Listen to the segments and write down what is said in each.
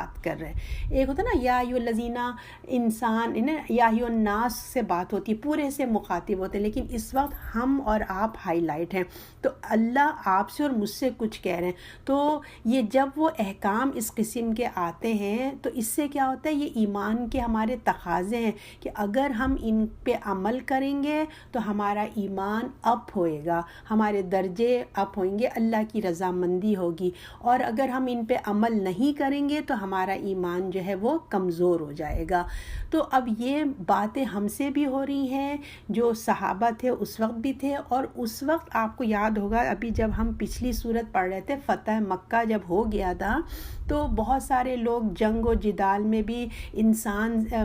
بات کر رہے ہیں. ایک ہوتا نا یا ایھا الذین انسان، یا ایھا الناس سے بات ہوتی ہے، پورے سے مخاطب ہوتے ہیں، لیکن اس وقت ہم اور آپ ہائی لائٹ ہیں. تو اللہ آپ سے اور مجھ سے کچھ کہہ رہے ہیں. تو یہ جب وہ احکام اس قسم کے آتے ہیں تو اس سے کیا ہوتا ہے، یہ ایمان کے ہمارے تقاضے ہیں کہ اگر ہم ان پہ عمل کریں گے تو ہمارا ایمان اپ ہوئے گا، ہمارے درجے اپ ہوئیں گے، اللہ کی رضامندی ہوگی. اور اگر ہم ان پہ عمل نہیں کریں گے تو ہمارا ایمان جو ہے وہ کمزور ہو جائے گا. تو اب یہ باتیں ہم سے بھی ہو رہی ہیں، جو صحابہ تھے اس وقت بھی تھے. اور اس وقت آپ کو یاد ہوگا ابھی جب ہم پچھلی صورت پڑھ رہے تھے، فتح مکہ جب ہو گیا تھا تو بہت سارے لوگ جنگ و جدال میں بھی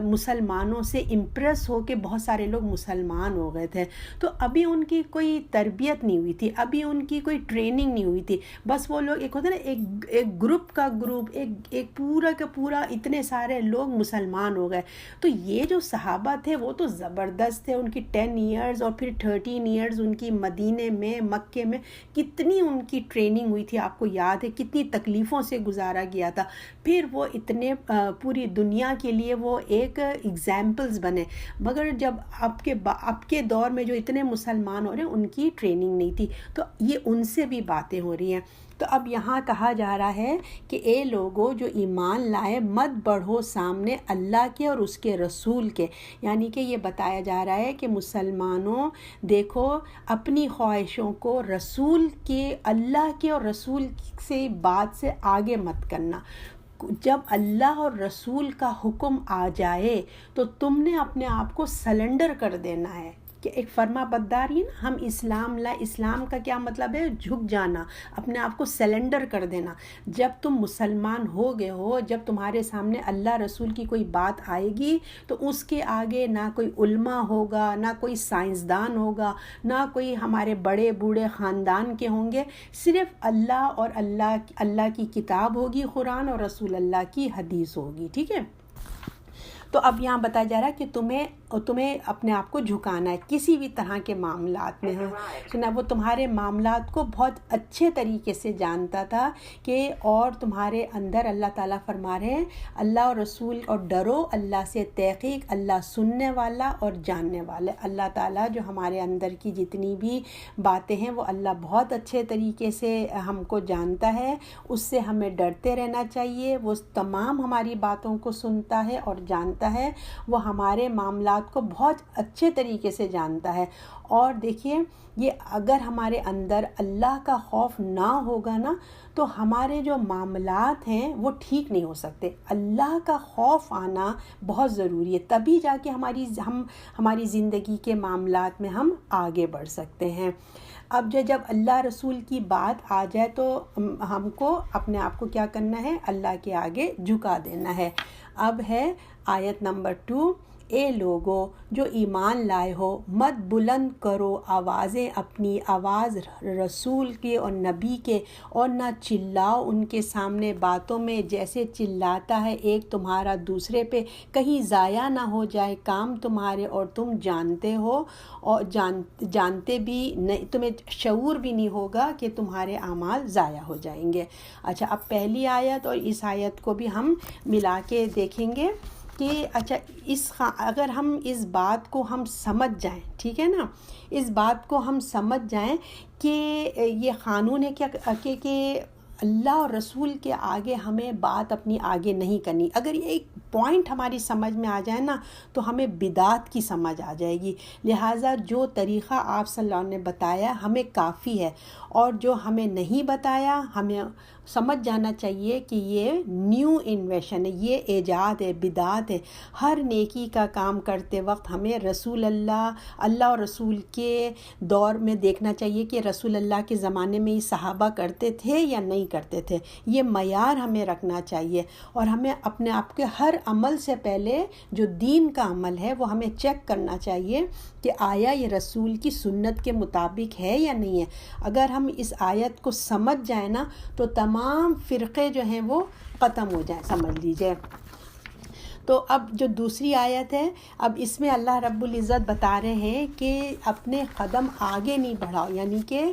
مسلمانوں سے امپریس ہو کے بہت سارے لوگ مسلمان ہو گئے تھے. تو ابھی ان کی کوئی تربیت نہیں ہوئی تھی، ابھی ان کی کوئی ٹریننگ نہیں ہوئی تھی. بس وہ لوگ ایک ہوتا ہے نا، ایک گروپ کا گروپ، ایک پورا کا پورا اتنے سارے لوگ مسلمان ہو گئے. تو یہ جو صحابہ تھے وہ تو زبردست تھے. ان کی 10 ایئرز اور پھر 13 ایئرز ان کی مدینے میں، مکے میں کتنی ان کی ٹریننگ ہوئی تھی. آپ کو یاد ہے کتنی تکلیفوں سے گزارا گیا تھا. پھر وہ اتنے پوری دنیا کے لیے وہ ایک ایگزامپلز بنے. مگر جب اب کے دور میں جو اتنے مسلمان ہو رہے ہیں ان کی ٹریننگ نہیں تھی. تو یہ ان سے بھی باتیں ہو رہی ہیں. تو اب یہاں کہا جا رہا ہے کہ اے لوگو جو ایمان لائے، مت بڑھو سامنے اللہ کے اور اس کے رسول کے. یعنی کہ یہ بتایا جا رہا ہے کہ مسلمانوں دیکھو اپنی خواہشوں کو رسول کے، اللہ کے اور رسول سے بات سے آگے مت کرنا. جب اللہ اور رسول کا حکم آ جائے تو تم نے اپنے آپ کو سلنڈر کر دینا ہے. کہ ایک فرما برداری نا، ہم اسلام لائے. اسلام کا کیا مطلب ہے؟ جھک جانا، اپنے آپ کو سلنڈر کر دینا. جب تم مسلمان ہو گئے ہو، جب تمہارے سامنے اللہ رسول کی کوئی بات آئے گی تو اس کے آگے نہ کوئی علماء ہوگا، نہ کوئی سائنسدان ہوگا، نہ کوئی ہمارے بڑے بوڑھے خاندان کے ہوں گے. صرف اللہ اور اللہ کی کتاب ہوگی، قرآن، اور رسول اللہ کی حدیث ہوگی. ٹھیک ہے. تو اب یہاں بتایا جا رہا ہے کہ تمہیں اپنے آپ کو جھکانا ہے کسی بھی طرح کے معاملات میں. سنا وہ تمہارے معاملات کو بہت اچھے طریقے سے جانتا تھا کہ، اور تمہارے اندر اللہ تعالیٰ فرما رہے ہیں اللہ اور رسول، اور ڈرو اللہ سے، تحقیق اللہ سننے والا اور جاننے والا. اللہ تعالیٰ جو ہمارے اندر کی جتنی بھی باتیں ہیں وہ اللہ بہت اچھے طریقے سے ہم کو جانتا ہے. اس سے ہمیں ڈرتے رہنا چاہیے. وہ تمام ہماری باتوں کو سنتا ہے اور جانتا ہے. وہ ہمارے معاملات کو بہت اچھے طریقے سے جانتا ہے. اور دیکھیے یہ اگر ہمارے اندر اللہ کا خوف نہ ہوگا نا تو ہمارے جو معاملات ہیں وہ ٹھیک نہیں ہو سکتے. اللہ کا خوف آنا بہت ضروری ہے، تبھی جا کے ہماری زندگی کے معاملات میں ہم آگے بڑھ سکتے ہیں. اب جب اللہ رسول کی بات آ جائے تو ہم کو اپنے آپ کو کیا کرنا ہے؟ اللہ کے آگے جھکا دینا ہے. اب ہے آیت نمبر 2. اے لوگو جو ایمان لائے ہو، مت بلند کرو آوازیں، اپنی آواز رسول کے اور نبی کے، اور نہ چلاؤ ان کے سامنے باتوں میں جیسے چلاتا ہے ایک تمہارا دوسرے پہ، کہیں ضائع نہ ہو جائے کام تمہارے، اور تم جانتے ہو، اور جانتے بھی نہیں، تمہیں شعور بھی نہیں ہوگا کہ تمہارے اعمال ضائع ہو جائیں گے. اچھا، اب پہلی آیت اور اس آیت کو بھی ہم ملا کے دیکھیں گے کہ اچھا اگر ہم اس بات کو ہم سمجھ جائیں، ٹھیک ہے نا، اس بات کو ہم سمجھ جائیں کہ یہ قانون ہے کہ اللہ اور رسول کے آگے ہمیں بات اپنی آگے نہیں کرنی. اگر یہ ایک پوائنٹ ہماری سمجھ میں آ جائے نا تو ہمیں بدعت کی سمجھ آ جائے گی. لہٰذا جو طریقہ آپ صلی اللہ علیہ وسلم نے بتایا ہمیں کافی ہے، اور جو ہمیں نہیں بتایا ہمیں سمجھ جانا چاہیے کہ یہ نیو انویشن ہے، یہ ایجاد ہے، بدعت ہے. ہر نیکی کا کام کرتے وقت ہمیں رسول اللہ اور رسول کے دور میں دیکھنا چاہیے کہ رسول اللہ کے زمانے میں یہ صحابہ کرتے تھے یا نہیں کرتے تھے. یہ معیار ہمیں رکھنا چاہیے، اور ہمیں اپنے آپ کے ہر عمل سے پہلے جو دین کا عمل ہے وہ ہمیں چیک کرنا چاہیے کہ آیا یہ رسول کی سنت کے مطابق ہے یا نہیں ہے. اگر ہم اس آیت کو سمجھ جائیں نا تو تمام فرقے جو ہیں وہ ختم ہو جائیں، سمجھ لیجئے. تو اب جو دوسری آیت ہے، اب اس میں اللہ رب العزت بتا رہے ہیں کہ اپنے قدم آگے نہیں بڑھاؤ، یعنی کہ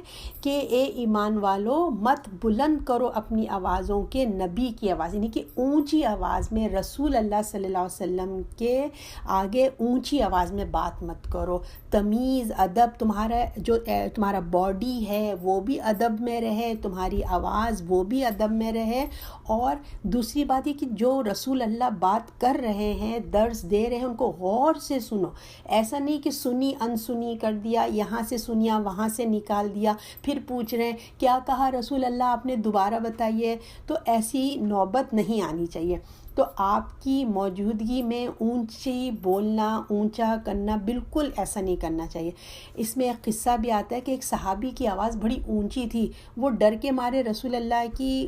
اے ایمان والو مت بلند کرو اپنی آوازوں کے نبی کی آواز، یعنی کہ اونچی آواز میں رسول اللہ صلی اللہ علیہ وسلم کے آگے اونچی آواز میں بات مت کرو۔ تمیز، ادب، تمہارا باڈی ہے وہ بھی ادب میں رہے، تمہاری آواز وہ بھی ادب میں رہے، اور دوسری بات یہ کہ جو رسول اللہ بات کر رہے ہیں، درس دے رہے ہیں، ان کو غور سے سنو۔ ایسا نہیں کہ سنی انسنی کر دیا، یہاں سے سنیا وہاں سے نکال دیا، پھر پوچھ رہے ہیں کیا کہا رسول اللہ آپ نے، دوبارہ بتائیے۔ تو ایسی نوبت نہیں آنی چاہیے۔ تو آپ کی موجودگی میں اونچی بولنا، اونچا کرنا، بالکل ایسا نہیں کرنا چاہیے۔ اس میں ایک قصہ بھی آتا ہے کہ ایک صحابی کی آواز بڑی اونچی تھی، وہ ڈر کے مارے رسول اللہ کی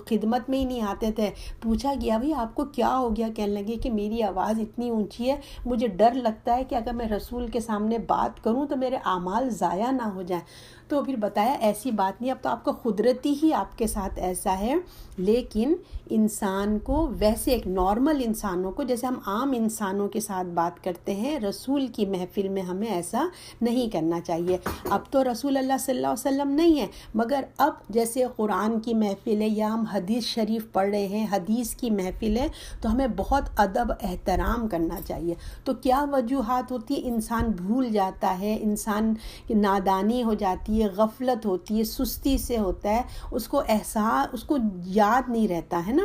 خدمت میں ہی نہیں آتے تھے۔ پوچھا گیا بھئی آپ کو کیا ہو گیا؟ کہنے لگے کہ میری آواز اتنی اونچی ہے، مجھے ڈر لگتا ہے کہ اگر میں رسول کے سامنے بات کروں تو میرے اعمال ضائع نہ ہو جائیں۔ تو پھر بتایا ایسی بات نہیں، اب تو آپ کا قدرتی ہی آپ کے ساتھ ایسا ہے، لیکن انسان کو ویسے ایک نارمل انسانوں کو جیسے ہم عام انسانوں کے ساتھ بات کرتے ہیں، رسول کی محفل میں ہمیں ایسا نہیں کرنا چاہیے۔ اب تو رسول اللہ صلی اللہ علیہ وسلم نہیں ہے، مگر اب جیسے قرآن کی محفل ہے یا ہم حدیث شریف پڑھ رہے ہیں، حدیث کی محفل ہے، تو ہمیں بہت ادب احترام کرنا چاہیے۔ تو کیا وجوہات ہوتی ہے؟ انسان بھول جاتا ہے، انسان نادانی ہو جاتی ہے، غفلت ہوتی ہے، سستی سے ہوتا ہے، اس کو یاد نہیں رہتا ہے نا،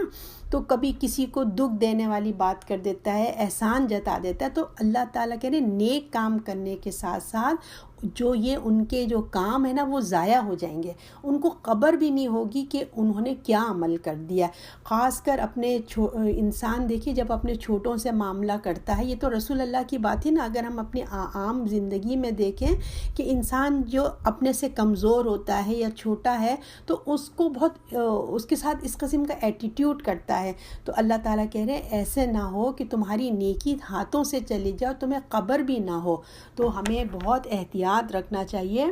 تو کبھی کسی کو دکھ دینے والی بات کر دیتا ہے، احسان جتا دیتا ہے۔ تو اللہ تعالیٰ کہہ رہے نیک کام کرنے کے ساتھ ساتھ جو یہ ان کے جو کام ہے نا وہ ضائع ہو جائیں گے، ان کو خبر بھی نہیں ہوگی کہ انہوں نے کیا عمل کر دیا۔ خاص کر اپنے انسان دیکھیے جب اپنے چھوٹوں سے معاملہ کرتا ہے، یہ تو رسول اللہ کی بات ہے نا، اگر ہم اپنی عام زندگی میں دیکھیں کہ انسان جو اپنے سے کمزور ہوتا ہے یا چھوٹا ہے تو اس کو بہت اس کے ساتھ اس قسم کا ایٹیٹیوڈ کرتا ہے۔ تو اللہ تعالیٰ کہہ رہے ہیں ایسے نہ ہو کہ تمہاری نیکی ہاتھوں سے چلی جائے، تمہیں خبر بھی نہ ہو۔ تو ہمیں بہت احتیاط رکھنا چاہیے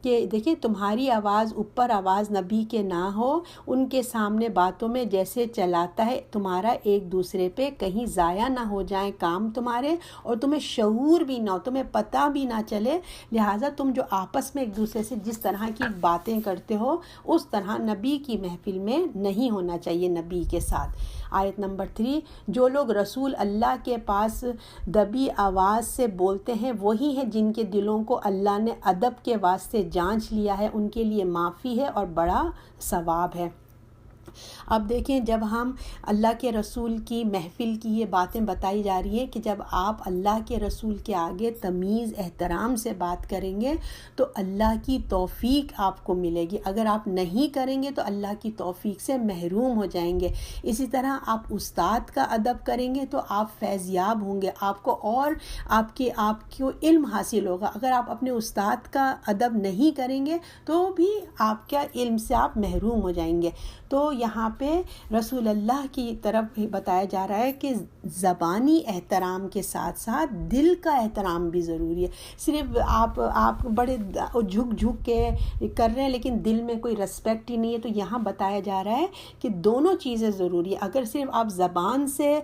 کہ دیکھیں تمہاری آواز اوپر آواز نبی کے نہ ہو، ان کے سامنے باتوں میں جیسے چلاتا ہے تمہارا ایک دوسرے پہ کہیں ضائع نہ ہو جائیں کام تمہارے، اور تمہیں شعور بھی نہ ہو، تمہیں پتہ بھی نہ چلے۔ لہٰذا تم جو آپس میں ایک دوسرے سے جس طرح کی باتیں کرتے ہو اس طرح نبی کی محفل میں نہیں ہونا چاہیے نبی کے ساتھ۔ آیت نمبر 3، جو لوگ رسول اللہ کے پاس دبی آواز سے بولتے ہیں وہی ہیں جن کے دلوں کو اللہ نے ادب کے واسطے جانچ لیا ہے، ان کے لیے معافی ہے اور بڑا ثواب ہے۔ اب دیکھیں جب ہم اللہ کے رسول کی محفل کی یہ باتیں بتائی جا رہی ہیں کہ جب آپ اللہ کے رسول کے آگے تمیز احترام سے بات کریں گے تو اللہ کی توفیق آپ کو ملے گی، اگر آپ نہیں کریں گے تو اللہ کی توفیق سے محروم ہو جائیں گے۔ اسی طرح آپ استاد کا ادب کریں گے تو آپ فیض یاب ہوں گے، آپ کو علم حاصل ہوگا۔ اگر آپ اپنے استاد کا ادب نہیں کریں گے تو بھی آپ کے علم سے آپ محروم ہو جائیں گے۔ تو یہاں پہ رسول اللہ کی طرف بتایا جا رہا ہے کہ زبانی احترام کے ساتھ ساتھ دل کا احترام بھی ضروری ہے۔ صرف آپ بڑے جھک کے کر رہے ہیں لیکن دل میں کوئی رسپیکٹ ہی نہیں ہے، تو یہاں بتایا جا رہا ہے کہ دونوں چیزیں ضروری ہے۔ اگر صرف آپ زبان سے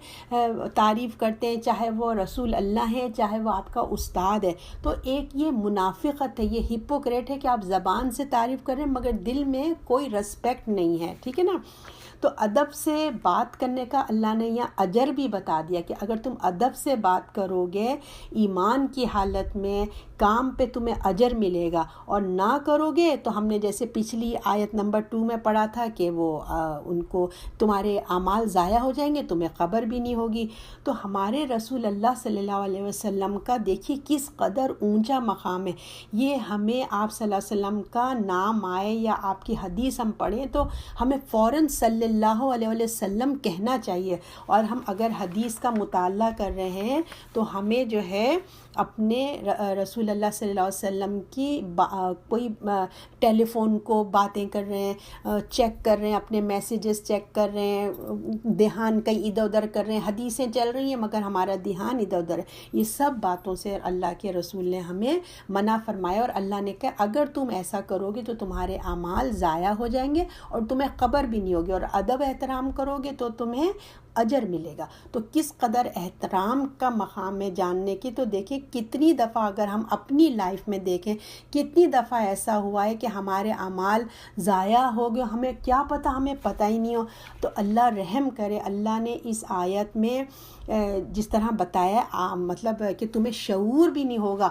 تعریف کرتے ہیں، چاہے وہ رسول اللہ ہے چاہے وہ آپ کا استاد ہے، تو ایک یہ منافقت ہے، یہ ہپوکریٹ ہے کہ آپ زبان سے تعریف کر رہے ہیں مگر دل میں کوئی رسپیکٹ نہیں ہے، ٹھیک ہے نا۔ تو ادب سے بات کرنے کا اللہ نے یہاں اجر بھی بتا دیا کہ اگر تم ادب سے بات کرو گے ایمان کی حالت میں کام پہ تمہیں اجر ملے گا، اور نہ کرو گے تو ہم نے جیسے پچھلی آیت نمبر 2 میں پڑھا تھا کہ وہ ان کو تمہارے اعمال ضائع ہو جائیں گے، تمہیں خبر بھی نہیں ہوگی۔ تو ہمارے رسول اللہ صلی اللہ علیہ وسلم کا دیکھیے کس قدر اونچا مقام ہے۔ یہ ہمیں آپ صلی اللہ علیہ وسلم کا نام آئے یا آپ کی حدیث ہم پڑھیں تو ہمیں فوراً صلی اللہ علیہ وسلم کہنا چاہیے، اور ہم اگر حدیث کا مطالعہ کر رہے ہیں تو ہمیں جو ہے اپنے رسول اللہ صلی اللہ علیہ وسلم کی کوئی ٹیلی فون کو باتیں کر رہے ہیں، چیک کر رہے ہیں، اپنے میسیجز چیک کر رہے ہیں، دھیان کہیں ادھر ادھر کر رہے ہیں، حدیثیں چل رہی ہیں مگر ہمارا دھیان ادھر ادھر ہے، یہ سب باتوں سے اللہ کے رسول نے ہمیں منع فرمایا، اور اللہ نے کہا اگر تم ایسا کرو گے تو تمہارے اعمال ضائع ہو جائیں گے اور تمہیں خبر بھی نہیں ہوگی، اور ادب احترام کرو گے تو تمہیں اجر ملے گا۔ تو کس قدر احترام کا مقام ہے جاننے کی، تو دیکھیں کتنی دفعہ اگر ہم اپنی لائف میں دیکھیں کتنی دفعہ ایسا ہوا ہے کہ ہمارے اعمال ضائع ہو گئے، ہمیں کیا پتہ، ہمیں پتہ ہی نہیں ہو۔ تو اللہ رحم کرے، اللہ نے اس آیت میں جس طرح بتایا مطلب کہ تمہیں شعور بھی نہیں ہوگا،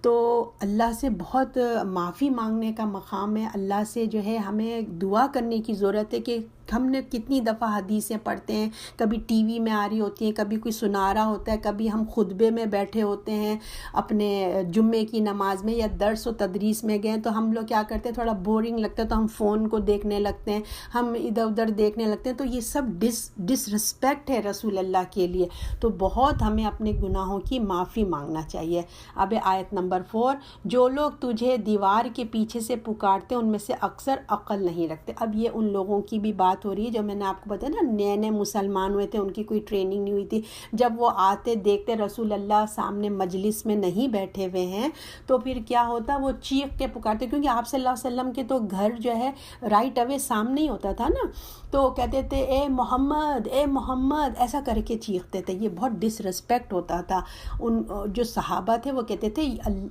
تو اللہ سے بہت معافی مانگنے کا مقام ہے۔ اللہ سے جو ہے ہمیں دعا کرنے کی ضرورت ہے کہ ہم نے کتنی دفعہ حدیثیں پڑھتے ہیں، کبھی ٹی وی میں آ رہی ہوتی ہیں، کبھی کوئی سنا رہا ہوتا ہے، کبھی ہم خطبے میں بیٹھے ہوتے ہیں اپنے جمعے کی نماز میں یا درس و تدریس میں گئے، تو ہم لوگ کیا کرتے ہیں، تھوڑا بورنگ لگتا ہے تو ہم فون کو دیکھنے لگتے ہیں، ہم ادھر ادھر دیکھنے لگتے ہیں، تو یہ سب ڈس رسپیکٹ ہے رسول اللہ کے لیے۔ تو بہت ہمیں اپنے گناہوں کی معافی مانگنا چاہیے۔ اب آیت نمبر 4، جو لوگ تجھے دیوار کے پیچھے سے پکارتے ان میں سے اکثر عقل نہیں رکھتے۔ اب یہ ان لوگوں کی بھی بات ہو رہی ہے جو میں نے آپ کو بتایا نا، نئے نئے مسلمان ہوئے تھے، ان کی کوئی ٹریننگ نہیں ہوئی تھی، جب وہ آتے دیکھتے رسول اللہ سامنے مجلس میں نہیں بیٹھے ہوئے ہیں تو پھر کیا ہوتا، وہ چیخ کے پکارتے، کیونکہ آپ صلی اللہ علیہ وسلم کے تو گھر جو ہے رائٹ اوے سامنے ہی ہوتا تھا نا، تو کہتے تھے اے محمد اے محمد، ایسا کر کے چیختے تھے، یہ بہت ڈس رسپیکٹ ہوتا تھا۔ ان جو صحابہ تھے وہ کہتے تھے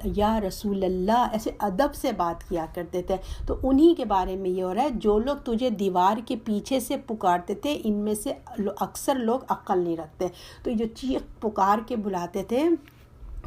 یا رسول اللہ، ایسے ادب سے بات کیا کرتے تھے۔ تو انہی کے بارے میں یہ ہو رہا ہے، جو لوگ تجھے دیوار کے پیچھے سے پکارتے تھے ان میں سے اکثر لوگ عقل نہیں رکھتے۔ تو جو چیخ پکار کے بلاتے تھے،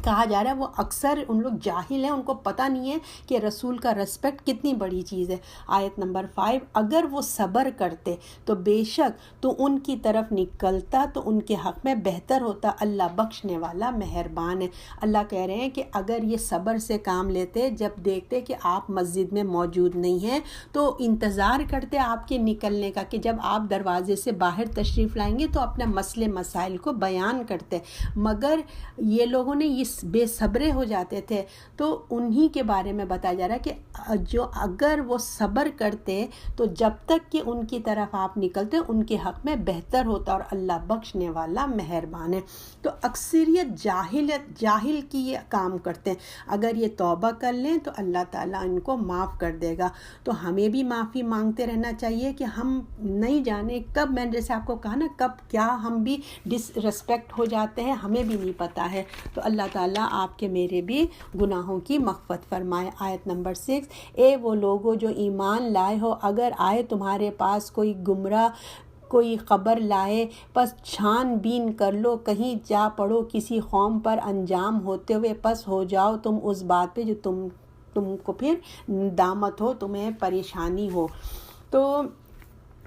کہا جا رہا ہے وہ اکثر ان لوگ جاہل ہیں، ان کو پتہ نہیں ہے کہ رسول کا رسپیکٹ کتنی بڑی چیز ہے۔ آیت نمبر 5، اگر وہ صبر کرتے تو بے شک تو ان کی طرف نکلتا تو ان کے حق میں بہتر ہوتا، اللہ بخشنے والا مہربان ہے۔ اللہ کہہ رہے ہیں کہ اگر یہ صبر سے کام لیتے، جب دیکھتے کہ آپ مسجد میں موجود نہیں ہیں تو انتظار کرتے آپ کے نکلنے کا، کہ جب آپ دروازے سے باہر تشریف لائیں گے تو اپنے مسئلے مسائل کو بیان کرتے، مگر یہ لوگوں نے یہ بے صبرے ہو جاتے تھے۔ تو انہی کے بارے میں بتایا جا رہا ہے کہ جو اگر وہ صبر کرتے تو جب تک کہ ان کی طرف آپ نکلتے ان کے حق میں بہتر ہوتا، اور اللہ بخشنے والا مہربان ہے۔ تو اکثریت جاہل کی یہ کام کرتے ہیں، اگر یہ توبہ کر لیں تو اللہ تعالیٰ ان کو معاف کر دے گا۔ تو ہمیں بھی معافی مانگتے رہنا چاہیے کہ ہم نہیں جانے کب، میں نے جیسے آپ کو کہا نا، کب کیا ہم بھی ڈس رسپیکٹ ہو جاتے ہیں، ہمیں بھی نہیں پتہ ہے۔ تو اللہ تعالیٰ آپ کے میرے بھی گناہوں کی مغفرت فرمائے۔ آیت نمبر 6، اے وہ لوگو جو ایمان لائے ہو، اگر آئے تمہارے پاس کوئی گمراہ کوئی خبر لائے، پس چھان بین کر لو، کہیں جا پڑو کسی قوم پر انجام ہوتے ہوئے، پس ہو جاؤ تم اس بات پہ جو تم کو پھر ندامت ہو، تمہیں پریشانی ہو۔ تو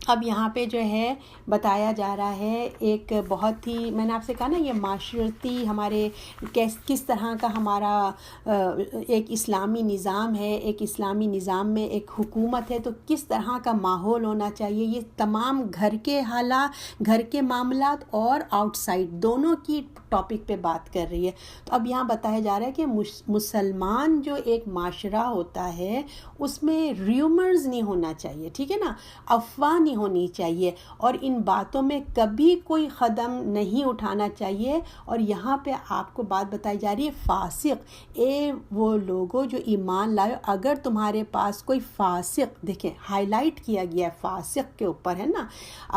اب یہاں پہ جو ہے بتایا جا رہا ہے ایک بہت ہی، میں نے آپ سے کہا نا یہ معاشرتی ہمارے کس طرح کا ہمارا ایک اسلامی نظام ہے، ایک اسلامی نظام میں ایک حکومت ہے، تو کس طرح کا ماحول ہونا چاہیے، یہ تمام گھر کے حالات، گھر کے معاملات اور آؤٹ سائڈ دونوں کی ٹاپک پہ بات کر رہی ہے۔ تو اب یہاں بتایا جا رہا ہے کہ مسلمان جو ایک معاشرہ ہوتا ہے اس میں ریومرز نہیں ہونا چاہیے، ٹھیک ہے نا، افواہ نہیں ہونی چاہیے، اور ان باتوں میں کبھی کوئی قدم نہیں اٹھانا چاہیے۔ اور یہاں پہ آپ کو بات بتائی جا رہی ہے فاسق، اے وہ لوگوں جو ایمان لائے، اگر تمہارے پاس کوئی فاسق، دیکھیں ہائی لائٹ کیا گیا ہے فاسق کے اوپر، ہے نا،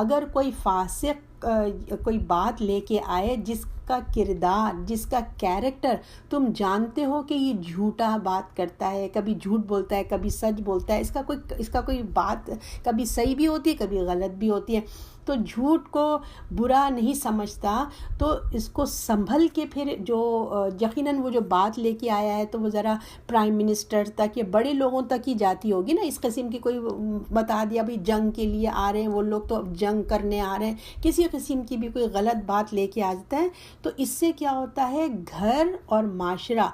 اگر کوئی فاسق کوئی بات لے کے آئے جس کا کردار، جس کا کیریکٹر تم جانتے ہو کہ یہ جھوٹا بات کرتا ہے، کبھی جھوٹ بولتا ہے، کبھی سچ بولتا ہے، اس کا کوئی بات کبھی صحیح بھی ہوتی ہے، کبھی غلط بھی ہوتی ہے، تو جھوٹ کو برا نہیں سمجھتا، تو اس کو سنبھل کے پھر جو یقیناً وہ جو بات لے کے آیا ہے تو وہ ذرا پرائم منسٹر تک یا بڑے لوگوں تک ہی جاتی ہوگی نا، اس قسم کی کوئی بتا دیا بھئی جنگ کے لیے آ رہے ہیں وہ لوگ، تو جنگ کرنے آ رہے ہیں، کسی قسم کی بھی کوئی غلط بات لے کے آ جاتا ہے، تو اس سے کیا ہوتا ہے، گھر اور معاشرہ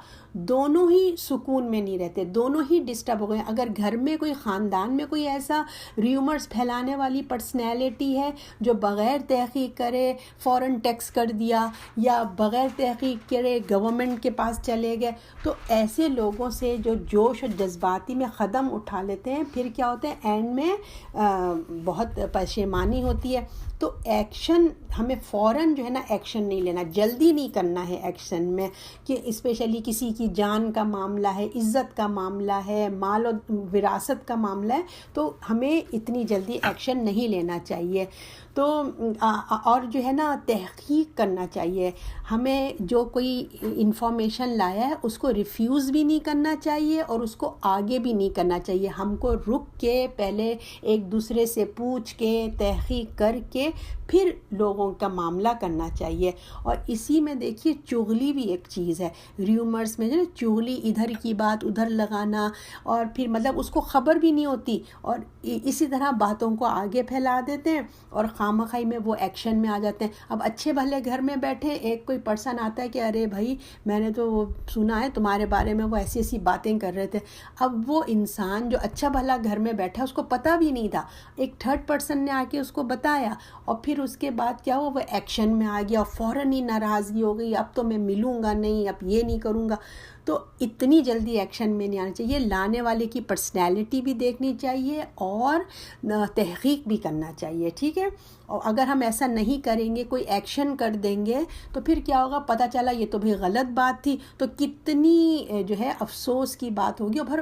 دونوں ہی سکون میں نہیں رہتے، دونوں ہی ڈسٹرب ہو گئے۔ اگر گھر میں کوئی خاندان میں کوئی ایسا ریومرز پھیلانے والی پرسنالٹی ہے جو بغیر تحقیق کرے فوراً ٹیکس کر دیا، یا بغیر تحقیق کرے گورنمنٹ کے پاس چلے گئے، تو ایسے لوگوں سے جو جوش اور جذباتی میں قدم اٹھا لیتے ہیں، پھر کیا ہوتا ہے، اینڈ میں بہت پشیمانی ہوتی ہے۔ تو ایکشن ہمیں فوراً جو ہے نا ایکشن نہیں لینا، جلدی نہیں کرنا ہے ایکشن میں، کہ اسپیشلی کسی کی جان کا معاملہ ہے، عزت کا معاملہ ہے، مال و وراثت کا معاملہ ہے، تو ہمیں اتنی جلدی ایکشن نہیں لینا چاہیے. تو اور جو ہے نا تحقیق کرنا چاہیے. ہمیں جو کوئی انفارمیشن لایا ہے اس کو ریفیوز بھی نہیں کرنا چاہیے اور اس کو آگے بھی نہیں کرنا چاہیے. ہم کو رک کے پہلے ایک دوسرے سے پوچھ کے تحقیق کر کے پھر لوگوں کا معاملہ کرنا چاہیے. اور اسی میں دیکھیے چغلی بھی ایک چیز ہے. ریومرز میں جو چغلی، ادھر کی بات ادھر لگانا، اور پھر مطلب اس کو خبر بھی نہیں ہوتی اور اسی طرح باتوں کو آگے پھیلا دیتے ہیں اور خامخواہ میں وہ ایکشن میں آ جاتے ہیں. اب اچھے بھلے گھر میں بیٹھے ایک کوئی پرسن آتا ہے کہ ارے بھائی میں نے تو وہ سنا ہے تمہارے بارے میں وہ ایسی ایسی باتیں کر رہے تھے. اب وہ انسان جو اچھا بھلا گھر میں بیٹھا اس کو پتہ بھی نہیں تھا، ایک تھرڈ پرسن نے آ کے اس کو بتایا اور پھر اس کے بعد کیا ہوا، وہ ایکشن میں آ گیا اور فوراً ہی ناراضگی ہو گئی، اب تو میں ملوں گا نہیں، اب یہ نہیں کروں گا. تو اتنی جلدی ایکشن میں نہیں آنا چاہیے. لانے والے کی پرسنالٹی بھی دیکھنی چاہیے اور تحقیق بھی کرنا چاہیے. ٹھیک ہے. اور اگر ہم ایسا نہیں کریں گے، کوئی ایکشن کر دیں گے تو پھر کیا ہوگا، پتہ چلا یہ تو بھی غلط بات تھی، تو کتنی جو ہے افسوس کی بات ہوگی اور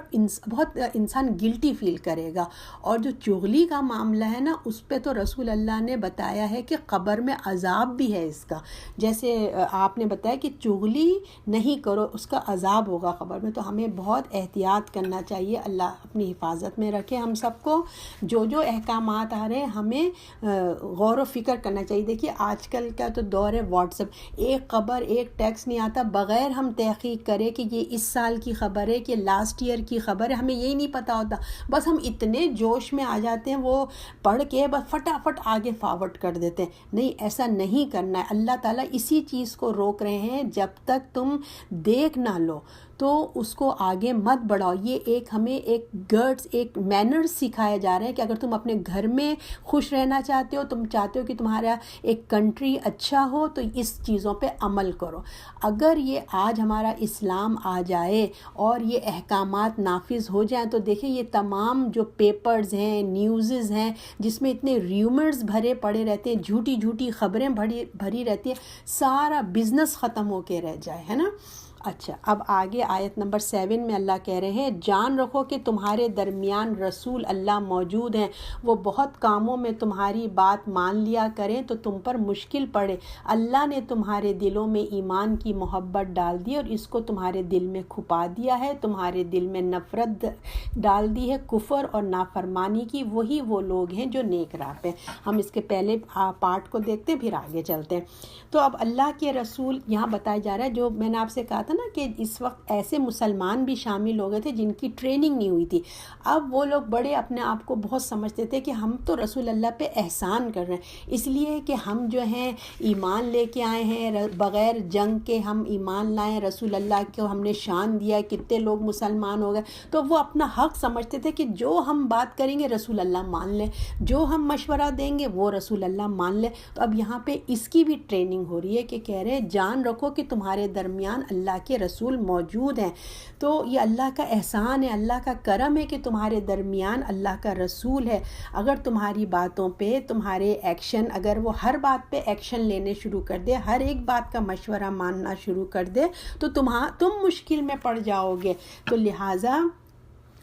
بہت انسان گلٹی فیل کرے گا. اور جو چغلی کا معاملہ ہے نا، اس پہ تو رسول اللہ نے بتایا ہے کہ قبر میں عذاب بھی ہے اس کا. جیسے آپ نے بتایا کہ چغلی نہیں کرو، اس کا عذاب ہوگا قبر میں. تو ہمیں بہت احتیاط کرنا چاہیے. اللہ اپنی حفاظت میں رکھے ہم سب کو. جو احکامات آ رہے ہیں ہمیں غور و فکر کرنا چاہیے. دیکھیے آج کل کا تو دور ہے واٹس ایپ، ایک خبر ایک ٹیکسٹ نہیں آتا بغیر ہم تحقیق کرے کہ یہ اس سال کی خبر ہے کہ لاسٹ ایئر کی خبر ہے. ہمیں یہی نہیں پتہ ہوتا، بس ہم اتنے جوش میں آ جاتے ہیں وہ پڑھ کے بس فٹافٹ آگے فارورڈ کر دیتے ہیں. نہیں، ایسا نہیں کرنا ہے. اللہ تعالیٰ اسی چیز کو روک رہے ہیں، جب تک تم دیکھ نہ لو تو اس کو آگے مت بڑھاؤ. یہ ہمیں ایک گرڈس، ایک مینرز سکھایا جا رہا ہے کہ اگر تم اپنے گھر میں خوش رہنا چاہتے ہو، تم چاہتے ہو کہ تمہارا ایک کنٹری اچھا ہو، تو اس چیزوں پہ عمل کرو. اگر یہ آج ہمارا اسلام آ جائے اور یہ احکامات نافذ ہو جائیں تو دیکھیں یہ تمام جو پیپرز ہیں، نیوزز ہیں، جس میں اتنے ریومرز بھرے پڑے رہتے ہیں، جھوٹی جھوٹی خبریں بھری رہتی ہیں، سارا بزنس ختم ہو کے رہ جائے، ہے نا. اچھا، اب آگے آیت نمبر 7 میں اللہ کہہ رہے ہیں جان رکھو کہ تمہارے درمیان رسول اللہ موجود ہیں، وہ بہت کاموں میں تمہاری بات مان لیا کریں تو تم پر مشکل پڑے. اللہ نے تمہارے دلوں میں ایمان کی محبت ڈال دی اور اس کو تمہارے دل میں کھپا دیا ہے. تمہارے دل میں نفرت ڈال دی ہے کفر اور نافرمانی کی. وہی وہ لوگ ہیں جو نیک راہ پہ. ہم اس کے پہلے پارٹ کو دیکھتے پھر آگے چلتے ہیں. تو اب اللہ کے رسول یہاں بتایا جا رہا ہے، جو میں نے آپ سے کہا تھا نا کہ اس وقت ایسے مسلمان بھی شامل ہو گئے تھے جن کی ٹریننگ نہیں ہوئی تھی. اب وہ لوگ بڑے اپنے آپ کو بہت سمجھتے تھے کہ ہم تو رسول اللہ پہ احسان کر رہے ہیں، اس لیے کہ ہم جو ہیں ایمان لے کے آئے ہیں، بغیر جنگ کے ہم ایمان لائیں، رسول اللہ کو ہم نے شان دیا، کتنے لوگ مسلمان ہو گئے. تو وہ اپنا حق سمجھتے تھے کہ جو ہم بات کریں گے رسول اللہ مان لیں، جو ہم مشورہ دیں گے وہ رسول اللہ مان لیں. تو اب یہاں پہ اس کی بھی ٹریننگ ہو رہی ہے کہ کہہ رہے ہیں جان رکھو کہ تمہارے درمیان اللہ کے رسول موجود ہیں. تو یہ اللہ کا احسان ہے، اللہ کا کرم ہے کہ تمہارے درمیان اللہ کا رسول ہے. اگر تمہاری باتوں پہ تمہارے ایکشن، اگر وہ ہر بات پہ ایکشن لینے شروع کر دے، ہر ایک بات کا مشورہ ماننا شروع کر دے تو تم مشکل میں پڑ جاؤ گے. تو لہٰذا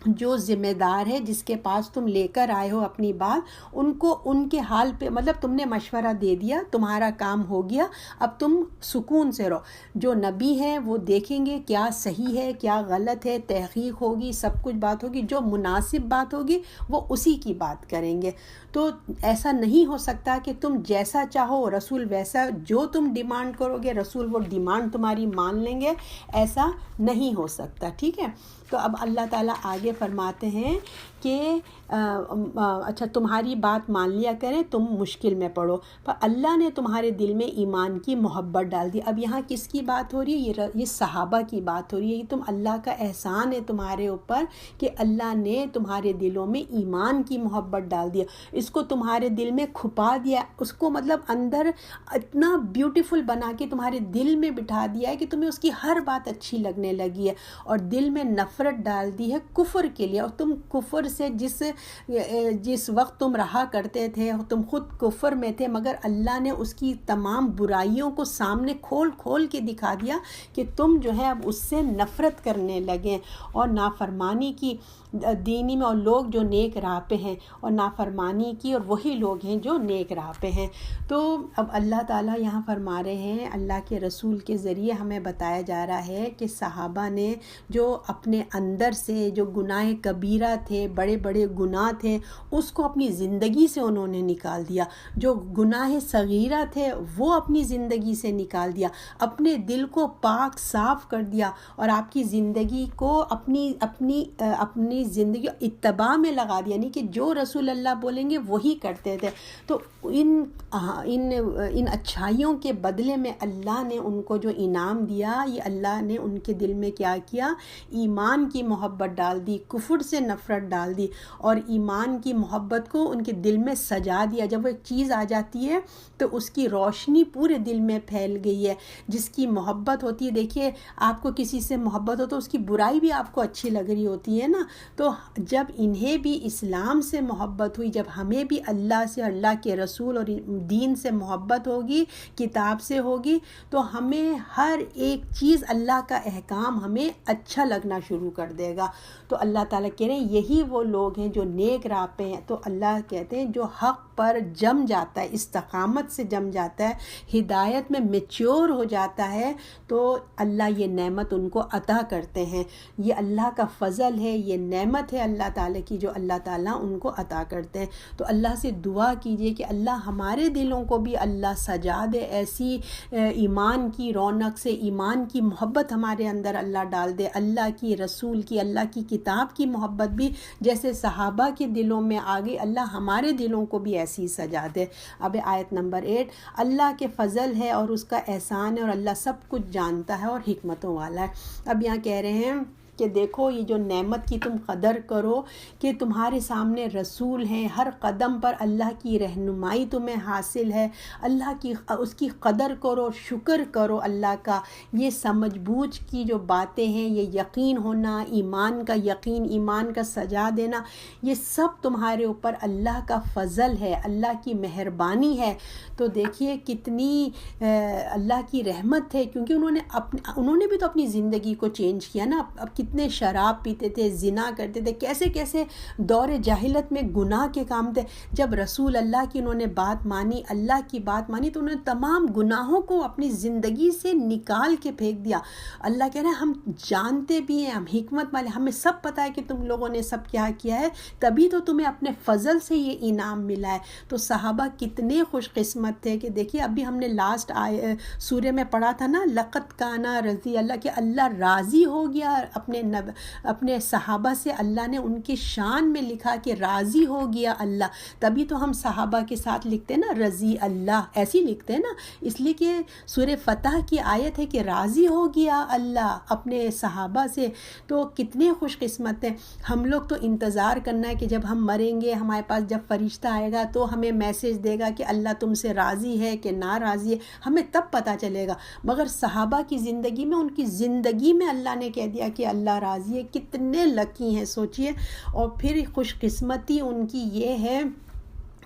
جو ذمہ دار ہے، جس کے پاس تم لے کر آئے ہو اپنی بات، ان کو ان کے حال پہ، مطلب تم نے مشورہ دے دیا، تمہارا کام ہو گیا، اب تم سکون سے رہو. جو نبی ہیں وہ دیکھیں گے کیا صحیح ہے کیا غلط ہے، تحقیق ہوگی، سب کچھ بات ہوگی، جو مناسب بات ہوگی وہ اسی کی بات کریں گے. تو ایسا نہیں ہو سکتا کہ تم جیسا چاہو رسول ویسا، جو تم ڈیمانڈ کرو گے رسول وہ ڈیمانڈ تمہاری مان لیں گے، ایسا نہیں ہو سکتا. ٹھیک ہے. تو اب اللہ تعالیٰ آگے فرماتے ہیں کہ اچھا تمہاری بات مان لیا کریں، تم مشکل میں پڑو، پر اللہ نے تمہارے دل میں ایمان کی محبت ڈال دی. اب یہاں کس کی بات ہو رہی ہے؟ یہ صحابہ کی بات ہو رہی ہے. یہ تم اللہ کا احسان ہے تمہارے اوپر کہ اللہ نے تمہارے دلوں میں ایمان کی محبت ڈال دیا، اس کو تمہارے دل میں کھپا دیا، اس کو مطلب اندر اتنا بیوٹیفل بنا کے تمہارے دل میں بٹھا دیا ہے کہ تمہیں اس کی ہر بات اچھی لگنے لگی ہے. اور دل میں نفرت ڈال دی ہے کفر کے لیے، اور تم کفر سے جس وقت تم رہا کرتے تھے تم خود کفر میں تھے، مگر اللہ نے اس کی تمام برائیوں کو سامنے کھول کے دکھا دیا کہ تم جو ہے اب اس سے نفرت کرنے لگے اور نافرمانی کی دینی میں، اور لوگ جو نیک راہ پہ ہیں اور نافرمانی کی، اور وہی لوگ ہیں جو نیک راہ پہ ہیں۔ تو اب اللہ تعالیٰ یہاں فرما رہے ہیں، اللہ کے رسول کے ذریعے ہمیں بتایا جا رہا ہے کہ صحابہ نے جو اپنے اندر سے جو گناہ کبیرہ تھے، بڑے بڑے گناہ تھے، اس کو اپنی زندگی سے انہوں نے نکال دیا، جو گناہ صغیرہ تھے وہ اپنی زندگی سے نکال دیا، اپنے دل کو پاک صاف کر دیا، اور آپ کی زندگی کو اپنی زندگی اتباع میں لگا دیا، یعنی کہ جو رسول اللہ بولیں گے وہی کرتے تھے۔ تو ان اچھائیوں کے بدلے میں اللہ نے ان کو جو انعام دیا، یہ اللہ نے ان کے دل میں کیا کیا، ایمان کی محبت ڈال دی، کفر سے نفرت ڈال دی، اور ایمان کی محبت کو ان کے دل میں سجا دیا۔ جب وہ ایک چیز آ جاتی ہے تو اس کی روشنی پورے دل میں پھیل گئی ہے۔ جس کی محبت ہوتی ہے، دیکھیے آپ کو کسی سے محبت ہو تو اس کی برائی بھی آپ کو اچھی لگ رہی ہوتی ہے نا، تو جب انہیں بھی اسلام سے محبت ہوئی، جب ہمیں بھی اللہ سے، اللہ کے رسول اور دین سے محبت ہوگی، کتاب سے ہوگی، تو ہمیں ہر ایک چیز اللہ کا احکام ہمیں اچھا لگنا شروع کر دے گا۔ تو اللہ تعالیٰ کہہ رہے ہیں یہی وہ لوگ ہیں جو نیک راہ پہ ہیں۔ تو اللہ کہتے ہیں جو حق پر جم جاتا ہے، استقامت سے جم جاتا ہے، ہدایت میں میچور ہو جاتا ہے، تو اللہ یہ نعمت ان کو عطا کرتے ہیں۔ یہ اللہ کا فضل ہے، یہ نعمت ہے اللہ تعالیٰ کی جو اللہ تعالیٰ ان کو عطا کرتے ہیں۔ تو اللہ سے دعا کیجئے کہ اللہ ہمارے دلوں کو بھی اللہ سجا دے، ایسی ایمان کی رونق سے، ایمان کی محبت ہمارے اندر اللہ ڈال دے، اللہ کی رسول کی، اللہ کی کتاب کی محبت بھی جیسے صحابہ کے دلوں میں آ گئی، اللہ ہمارے دلوں کو بھی ایسی سجا دے۔ اب آیت نمبر 8، اللہ کے فضل ہے اور اس کا احسان ہے، اور اللہ سب کچھ جانتا ہے اور حکمتوں والا ہے۔ اب یہاں کہہ رہے ہیں کہ دیکھو یہ جو نعمت کی تم قدر کرو کہ تمہارے سامنے رسول ہیں، ہر قدم پر اللہ کی رہنمائی تمہیں حاصل ہے، اللہ کی اس کی قدر کرو، شکر کرو اللہ کا۔ یہ سمجھ بوجھ کی جو باتیں ہیں، یہ یقین ہونا، ایمان کا یقین، ایمان کا سجا دینا، یہ سب تمہارے اوپر اللہ کا فضل ہے، اللہ کی مہربانی ہے۔ تو دیکھیے کتنی اللہ کی رحمت ہے، کیونکہ انہوں نے بھی تو اپنی زندگی کو چینج کیا نا۔ اب کتنے شراب پیتے تھے، زنا کرتے تھے، کیسے کیسے دور جاہلت میں گناہ کے کام تھے۔ جب رسول اللہ کی انہوں نے بات مانی، اللہ کی بات مانی، تو انہوں نے تمام گناہوں کو اپنی زندگی سے نکال کے پھینک دیا۔ اللہ کہہ رہے ہیں ہم جانتے بھی ہیں، ہم حکمت والے، ہمیں سب پتہ ہے کہ تم لوگوں نے سب کیا کیا ہے، تبھی تو تمہیں اپنے فضل سے یہ انعام ملا ہے۔ تو صحابہ کتنے خوش قسمت تھے کہ دیکھیے ابھی ہم نے لاسٹ سورہ میں پڑھا تھا نا، لقد کانا رضی اللہ، کہ اللہ راضی ہو گیا اپنے صحابہ سے، اللہ نے ان کی شان میں لکھا کہ راضی ہو گیا اللہ۔ تبھی تو ہم صحابہ کے ساتھ لکھتے نا رضی اللہ، ایسی لکھتے نا، اس لیے کہ سورہ فتح کی آیت ہے کہ راضی ہو گیا اللہ اپنے صحابہ سے۔ تو کتنے خوش قسمت ہیں ہم لوگ۔ تو انتظار کرنا ہے کہ جب ہم مریں گے، ہمارے پاس جب فرشتہ آئے گا تو ہمیں میسج دے گا کہ اللہ تم سے راضی ہے کہ ناراضی ہے، ہمیں تب پتہ چلے گا۔ مگر صحابہ کی زندگی میں، ان کی زندگی میں اللہ نے کہہ دیا کہ اللہ راضی ہے، کتنے لکی ہیں سوچئے۔ اور پھر خوش قسمتی ان کی یہ ہے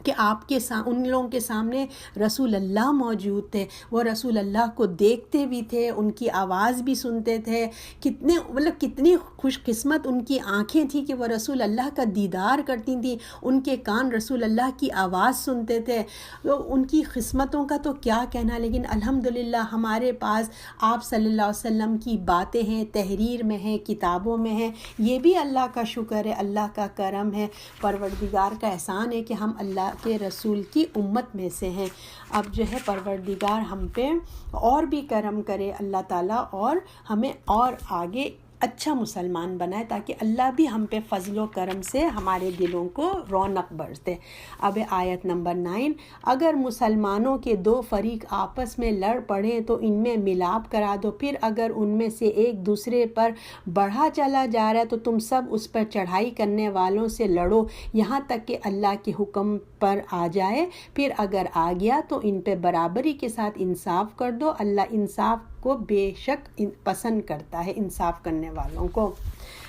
کہ ان لوگوں کے سامنے رسول اللہ موجود تھے، وہ رسول اللہ کو دیکھتے بھی تھے، ان کی آواز بھی سنتے تھے۔ کتنی خوش قسمت ان کی آنکھیں تھیں کہ وہ رسول اللہ کا دیدار کرتی تھیں، ان کے کان رسول اللہ کی آواز سنتے تھے۔ تو ان کی قسمتوں کا تو کیا کہنا، لیکن الحمدللہ ہمارے پاس آپ صلی اللہ علیہ وسلم کی باتیں ہیں، تحریر میں ہیں، کتابوں میں ہیں۔ یہ بھی اللہ کا شکر ہے، اللہ کا کرم ہے، پروردگار کا احسان ہے کہ ہم اللہ کے رسول کی امت میں سے ہیں۔ اب جو ہے پروردگار ہم پہ اور بھی کرم کرے اللہ تعالیٰ، اور ہمیں اور آگے اچھا مسلمان بنائے، تاکہ اللہ بھی ہم پہ فضل و کرم سے ہمارے دلوں کو رونق برسے۔ اب آیت نمبر 9، اگر مسلمانوں کے دو فریق آپس میں لڑ پڑیں تو ان میں ملاپ کرا دو، پھر اگر ان میں سے ایک دوسرے پر بڑھا چلا جا رہا ہے تو تم سب اس پر چڑھائی کرنے والوں سے لڑو یہاں تک کہ اللہ کے حکم پر آ جائے، پھر اگر آ گیا تو ان پہ برابری کے ساتھ انصاف کر دو، اللہ انصاف کو بے شک پسند کرتا ہے، انصاف کرنے والوں کو۔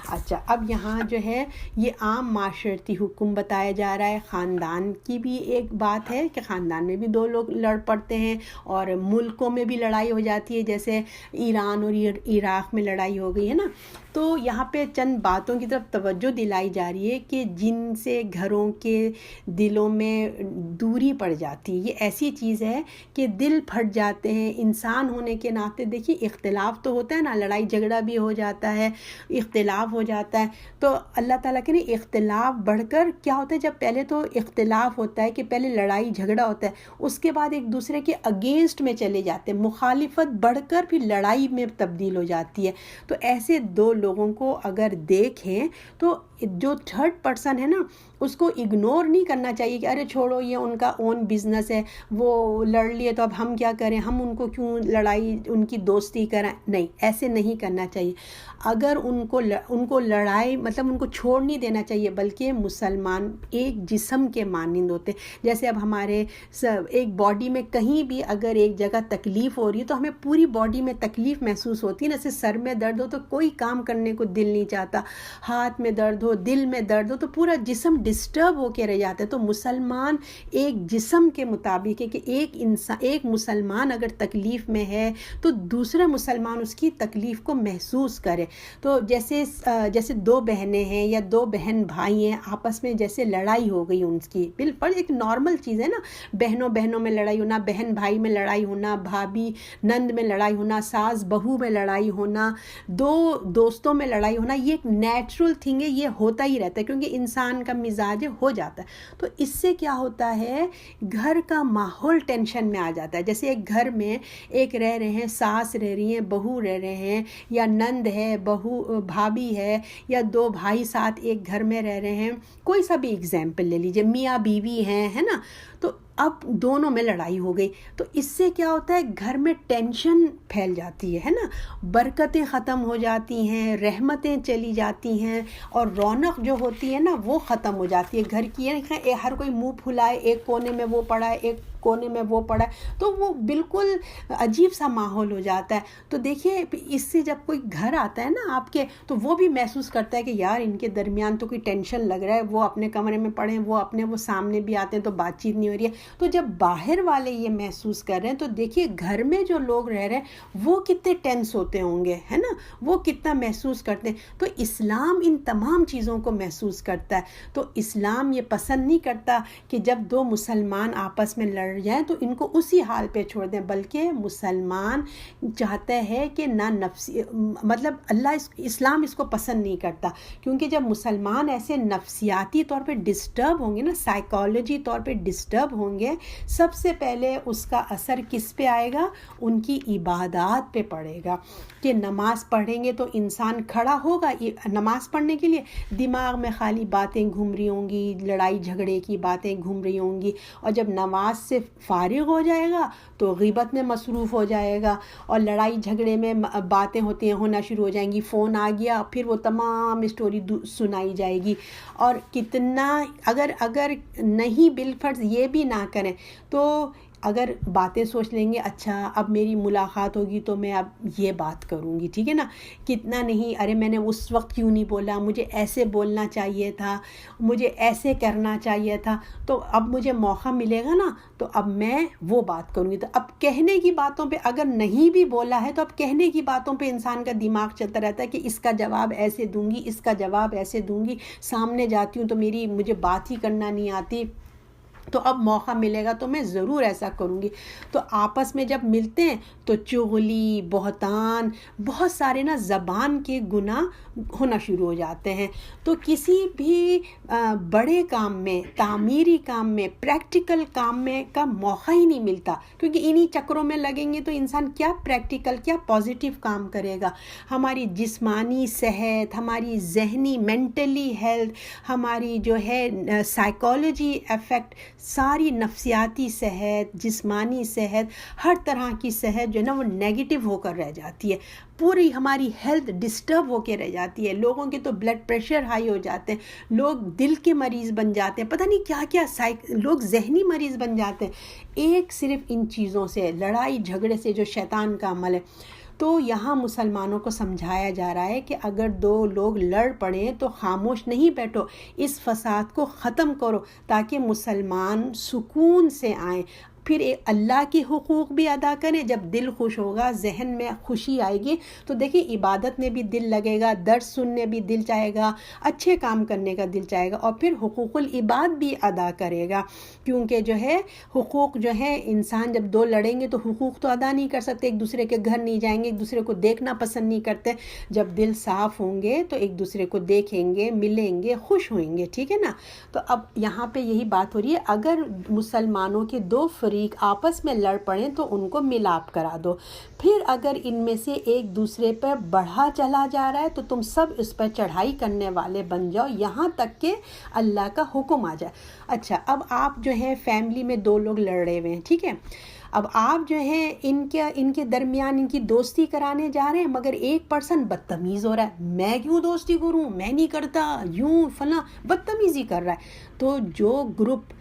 اچھا، اب یہاں جو ہے یہ عام معاشرتی حکم بتایا جا رہا ہے، خاندان کی بھی ایک بات ہے کہ خاندان میں بھی دو لوگ لڑ پڑتے ہیں، اور ملکوں میں بھی لڑائی ہو جاتی ہے، جیسے ایران اور عراق میں لڑائی ہو گئی ہے نا. تو یہاں پہ چند باتوں کی طرف توجہ دلائی جا رہی ہے کہ جن سے گھروں کے دلوں میں دوری پڑ جاتی ہے. یہ ایسی چیز ہے کہ دل پھٹ جاتے ہیں. انسان ہونے کے ناطے دیکھیے اختلاف تو ہوتا ہے نا، لڑائی جھگڑا بھی ہو جاتا ہے، اختلاف ہو جاتا ہے. تو اللہ تعالیٰ کے لیے اختلاف بڑھ کر کیا ہوتا ہے، جب پہلے تو اختلاف ہوتا ہے کہ پہلے لڑائی جھگڑا ہوتا ہے، اس کے بعد ایک دوسرے کے اگینسٹ میں چلے جاتے ہیں، مخالفت بڑھ کر پھر لڑائی میں تبدیل ہو جاتی ہے. تو ایسے دو لوگوں کو اگر دیکھیں تو جو تھرڈ پرسن ہے نا اس کو اگنور نہیں کرنا چاہیے کہ ارے چھوڑو یہ ان کا اون بزنس ہے، وہ لڑ لیے تو اب ہم کیا کریں، ہم ان کو کیوں لڑائی ان کی دوستی کرائیں. نہیں، ایسے نہیں کرنا چاہیے. اگر ان کو لڑائی مطلب ان کو چھوڑ نہیں دینا چاہیے، بلکہ مسلمان ایک جسم کے مانند ہوتے ہیں. جیسے اب ہمارے ایک باڈی میں کہیں بھی اگر ایک جگہ تکلیف ہو رہی ہے تو ہمیں پوری باڈی میں تکلیف محسوس ہوتی ہے. جیسے سر میں درد ہو تو کوئی کام کرنے کو دل نہیں چاہتا، ہاتھ میں درد ہو، دل میں درد ہو تو پورا جسم ڈسٹرب ہو کے رہ جاتا ہے. تو مسلمان ایک جسم کے مطابق ہے کہ ایک مسلمان اگر تکلیف میں ہے تو دوسرا مسلمان اس کی تکلیف کو محسوس کرے. تو جیسے دو بہنیں ہیں یا دو بہن بھائی ہیں، آپس میں جیسے لڑائی ہو گئی ان کی، بالکل ایک نارمل چیز ہے نا، بہنوں میں لڑائی ہونا، بہن بھائی میں لڑائی ہونا، بھابھی نند میں لڑائی ہونا، ساس بہو میں لڑائی ہونا، دو دوستوں میں لڑائی ہونا، یہ ایک نیچرل تھنگ ہے، یہ ہوتا ہی رہتا ہے کیونکہ انسان کا مزاج ہو جاتا ہے. تو اس سے کیا ہوتا ہے، گھر کا ماحول ٹینشن میں آ جاتا ہے. جیسے ایک گھر میں ایک رہ رہے ہیں، ساس رہ رہی ہیں، بہو رہ رہے ہیں، یا نند ہے، بہو بھابھی ہے، یا دو بھائی ساتھ ایک گھر میں رہ رہے ہیں، کوئی سا بھی ایگزامپل لے لیجئے، میاں بیوی ہیں، ہے نا. تو اب دونوں میں لڑائی ہو گئی تو اس سے کیا ہوتا ہے، گھر میں ٹینشن پھیل جاتی ہے نا، برکتیں ختم ہو جاتی ہیں، رحمتیں چلی جاتی ہیں، اور رونق جو ہوتی ہے نا وہ ختم ہو جاتی ہے گھر کی. ہر کوئی منہ پھلائے، ایک کونے میں وہ پڑا ہے، ایک کونے میں وہ پڑا ہے، تو وہ بالکل عجیب سا ماحول ہو جاتا ہے. تو دیکھیے اس سے جب کوئی گھر آتا ہے نا آپ کے، تو وہ بھی محسوس کرتا ہے کہ یار ان کے درمیان تو کوئی ٹینشن لگ رہا ہے، وہ اپنے کمرے میں پڑے ہیں، وہ سامنے بھی آتے ہیں تو بات چیت نہیں ہو رہی ہے. تو جب باہر والے یہ محسوس کر رہے ہیں تو دیکھیے گھر میں جو لوگ رہ رہے ہیں وہ کتنے ٹینس ہوتے ہوں گے، ہے نا، وہ کتنا محسوس کرتے ہیں. تو اسلام ان تمام چیزوں کو محسوس کرتا ہے. تو اسلام یہ پسند نہیں کرتا کہ جب دو مسلمان آپس میں لڑ جائیں تو ان کو اسی حال پہ چھوڑ دیں، بلکہ مسلمان چاہتا ہے کہ نہ مطلب اسلام اس کو پسند نہیں کرتا. کیونکہ جب مسلمان ایسے نفسیاتی طور پہ ڈسٹرب ہوں گے نا، سائیکالوجی طور پہ ڈسٹرب ہوں گے، سب سے پہلے اس کا اثر کس پہ آئے گا، ان کی عبادات پہ پڑے گا. کہ نماز پڑھیں گے تو انسان کھڑا ہوگا نماز پڑھنے کے لیے، دماغ میں خالی باتیں گھوم رہی ہوں گی، لڑائی جھگڑے کی باتیں گھوم رہی ہوں گی، اور جب نماز سے فارغ ہو جائے گا تو غیبت میں مصروف ہو جائے گا، اور لڑائی جھگڑے میں باتیں ہونا شروع ہو جائیں گی. فون آ گیا، پھر وہ تمام اسٹوری سنائی جائے گی. اور کتنا اگر نہیں بالفرض یہ بھی نہ کریں تو اگر باتیں سوچ لیں گے، اچھا اب میری ملاقات ہوگی تو میں اب یہ بات کروں گی، ٹھیک ہے نا، کتنا نہیں، ارے میں نے اس وقت کیوں نہیں بولا، مجھے ایسے بولنا چاہیے تھا، مجھے ایسے کرنا چاہیے تھا، تو اب مجھے موقع ملے گا نا تو اب میں وہ بات کروں گی. تو اب کہنے کی باتوں پہ اگر نہیں بھی بولا ہے تو اب کہنے کی باتوں پہ انسان کا دماغ چلتا رہتا ہے کہ اس کا جواب ایسے دوں گی، اس کا جواب ایسے دوں گی، سامنے جاتی ہوں تو مجھے بات ہی کرنا نہیں آتی، تو اب موقع ملے گا تو میں ضرور ایسا کروں گی. تو آپس میں جب ملتے ہیں تو چغلی، بہتان، بہت سارے نا زبان کے گناہ ہونا شروع ہو جاتے ہیں. تو کسی بھی بڑے کام میں، تعمیری کام میں، پریکٹیکل کام میں کا موقع ہی نہیں ملتا، کیونکہ انہی چکروں میں لگیں گے تو انسان کیا پریکٹیکل، کیا پازیٹیو کام کرے گا. ہماری جسمانی صحت، ہماری ذہنی مینٹلی ہیلتھ، ہماری جو ہے سائیکالوجی افیکٹ، ساری نفسیاتی صحت، جسمانی صحت، ہر طرح کی صحت جو ہے نا وہ نیگیٹو ہو کر رہ جاتی ہے. پوری ہماری ہیلتھ ڈسٹرب ہو کے رہ جاتی ہے. لوگوں کے تو بلڈ پریشر ہائی ہو جاتے ہیں، لوگ دل کے مریض بن جاتے ہیں، پتہ نہیں کیا کیا لوگ ذہنی مریض بن جاتے ہیں، ایک صرف ان چیزوں سے، لڑائی جھگڑے سے جو شیطان کا عمل ہے. تو یہاں مسلمانوں کو سمجھایا جا رہا ہے کہ اگر دو لوگ لڑ پڑیں تو خاموش نہیں بیٹھو، اس فساد کو ختم کرو تاکہ مسلمان سکون سے آئیں، پھر اللہ کے حقوق بھی ادا کریں۔ جب دل خوش ہوگا، ذہن میں خوشی آئے گی تو دیکھیں عبادت میں بھی دل لگے گا، درس سننے بھی دل چاہے گا، اچھے کام کرنے کا دل چاہے گا، اور پھر حقوق العباد بھی ادا کرے گا، کیونکہ جو ہے حقوق جو ہے انسان جب دو لڑیں گے تو حقوق تو ادا نہیں کر سکتے، ایک دوسرے کے گھر نہیں جائیں گے، ایک دوسرے کو دیکھنا پسند نہیں کرتے۔ جب دل صاف ہوں گے تو ایک دوسرے کو دیکھیں گے، ملیں گے، خوش ہوئیں گے، ٹھیک ہے نا۔ تو اب یہاں پہ یہی بات ہو رہی ہے، اگر مسلمانوں کے دو فریق آپس میں لڑ پڑیں تو ان کو ملاپ کرا دو، پھر اگر ان میں سے ایک دوسرے پر بڑھا چلا جا رہا ہے تو تم سب اس پر چڑھائی کرنے والے بن جاؤ یہاں تک کہ اللہ کا حکم آ جائے۔ اچھا، اب آپ جو ہے فیملی میں دو لوگ لڑ رہے ہوئے ہیں، ٹھیک ہے، اب آپ جو ہے ان کے درمیان ان کی دوستی کرانے جا رہے ہیں، مگر ایک پرسن بدتمیز ہو رہا ہے، میں کیوں دوستی کروں، میں نہیں کرتا، یوں فلاں بدتمیزی کر رہا ہے، تو جو گروپ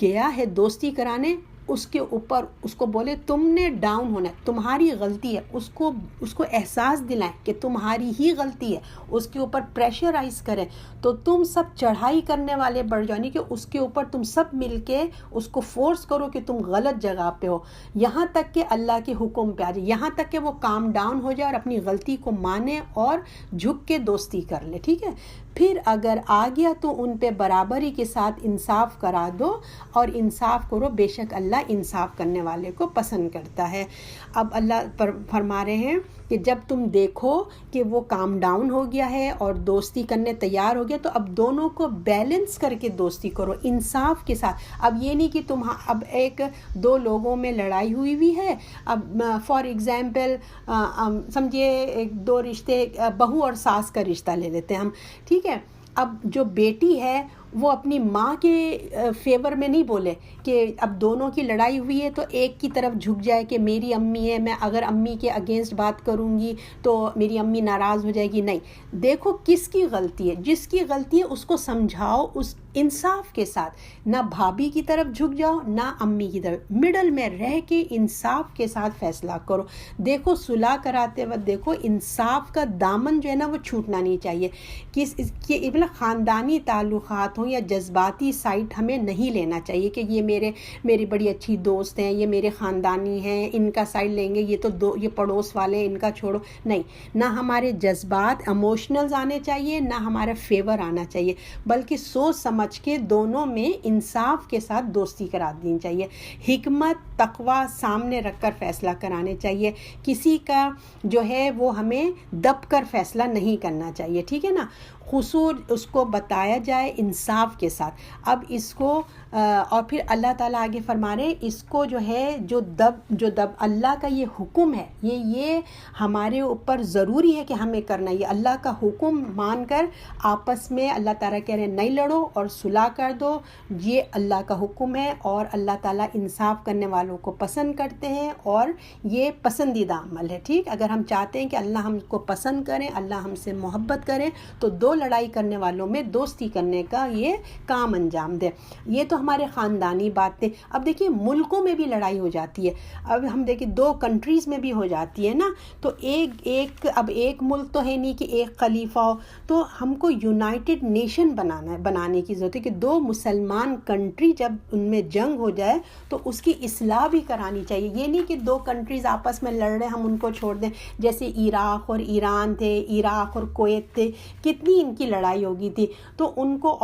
گیا ہے دوستی کرانے اس کے اوپر اس کو بولے تم نے ڈاؤن ہونا ہے، تمہاری غلطی ہے، اس کو احساس دلائیں کہ تمہاری ہی غلطی ہے، اس کے اوپر پریشرائز کریں، تو تم سب چڑھائی کرنے والے بڑھ جاؤ، یعنی کہ اس کے اوپر تم سب مل کے اس کو فورس کرو کہ تم غلط جگہ پہ ہو، یہاں تک کہ اللہ کے حکم پہ آ جائے، یہاں تک کہ وہ کام ڈاؤن ہو جائے اور اپنی غلطی کو مانے اور جھک کے دوستی کر لے، ٹھیک ہے۔ پھر اگر آ گیا تو ان پہ برابری کے ساتھ انصاف کرا دو اور انصاف کرو، بے شک اللہ انصاف کرنے والے کو پسند کرتا ہے۔ اب اللہ فرما رہے ہیں کہ جب تم دیکھو کہ وہ کام ڈاؤن ہو گیا ہے اور دوستی کرنے تیار ہو گیا تو اب دونوں کو بیلنس کر کے دوستی کرو انصاف کے ساتھ۔ اب یہ نہیں کہ اب ایک دو لوگوں میں لڑائی ہوئی ہے، اب فار ایگزامپل سمجھیے ایک دو رشتے، بہو اور ساس کا رشتہ لے لیتے ہیں ہم، ٹھیک ہے، اب جو بیٹی ہے وہ اپنی ماں کے فیور میں نہیں بولے کہ اب دونوں کی لڑائی ہوئی ہے تو ایک کی طرف جھک جائے کہ میری امی ہے، میں اگر امی کے اگینسٹ بات کروں گی تو میری امی ناراض ہو جائے گی، نہیں، دیکھو کس کی غلطی ہے، جس کی غلطی ہے اس کو سمجھاؤ اس انصاف کے ساتھ، نہ بھابھی کی طرف جھک جاؤ نہ امی کی طرف، مڈل میں رہ کے انصاف کے ساتھ فیصلہ کرو۔ دیکھو صلح کراتے وقت دیکھو انصاف کا دامن جو ہے نا وہ چھوٹنا نہیں چاہیے، خاندانی تعلقات ہوں یا جذباتی سائٹ ہمیں نہیں لینا چاہیے کہ یہ میری بڑی اچھی دوست ہیں، یہ میرے خاندانی ہیں، ان کا سائڈ لیں گے، یہ پڑوس والے ان کا چھوڑو، نہیں، نہ ہمارے جذبات ایموشنلز آنے چاہیے نہ ہمارا فیور آنا چاہیے، بلکہ سوچ سمجھ کے دونوں میں انصاف کے ساتھ دوستی کرا دینی چاہیے، حکمت تقوی سامنے رکھ کر فیصلہ کرانے چاہیے، کسی کا جو ہے وہ ہمیں دب کر فیصلہ نہیں کرنا چاہیے، ٹھیک ہے نا، قصور اس کو بتایا جائے انصاف کے ساتھ۔ اب اس کو اور پھر اللہ تعالیٰ آگے فرما رہے ہیں اس کو جو ہے جو دب اللہ کا یہ حکم ہے، یہ ہمارے اوپر ضروری ہے کہ ہمیں کرنا، یہ اللہ کا حکم مان کر آپس میں اللہ تعالیٰ کہہ رہے ہیں نہیں لڑو اور صلح کر دو، یہ اللہ کا حکم ہے اور اللہ تعالیٰ انصاف کرنے والوں کو پسند کرتے ہیں اور یہ پسندیدہ عمل ہے، ٹھیک۔ اگر ہم چاہتے ہیں کہ اللہ ہم کو پسند کریں، اللہ ہم سے محبت کریں تو دو لڑائی کرنے والوں میں دوستی کرنے کا یہ کام انجام دے۔ یہ تو ہمارے خاندانی باتیں، اب دیکھیے ملکوں میں بھی لڑائی ہو جاتی ہے، اب ہم دیکھیں دو کنٹریز میں بھی ہو جاتی ہے نا، تو اب ایک ملک تو ہے نہیں کہ ایک خلیفہ ہو، تو ہم کو یونائٹڈ نیشن بنانے کی ضرورت ہے کہ دو مسلمان کنٹری جب ان میں جنگ ہو جائے تو اس کی اصلاح بھی کرانی چاہیے، یہ نہیں کہ دو کنٹریز آپس میں لڑ رہے ہم ان کو چھوڑ دیں، جیسے عراق اور ایران تھے، عراق اور کویت تھے، کتنی ان کی لڑائی ہوگی تھی، تو ان کو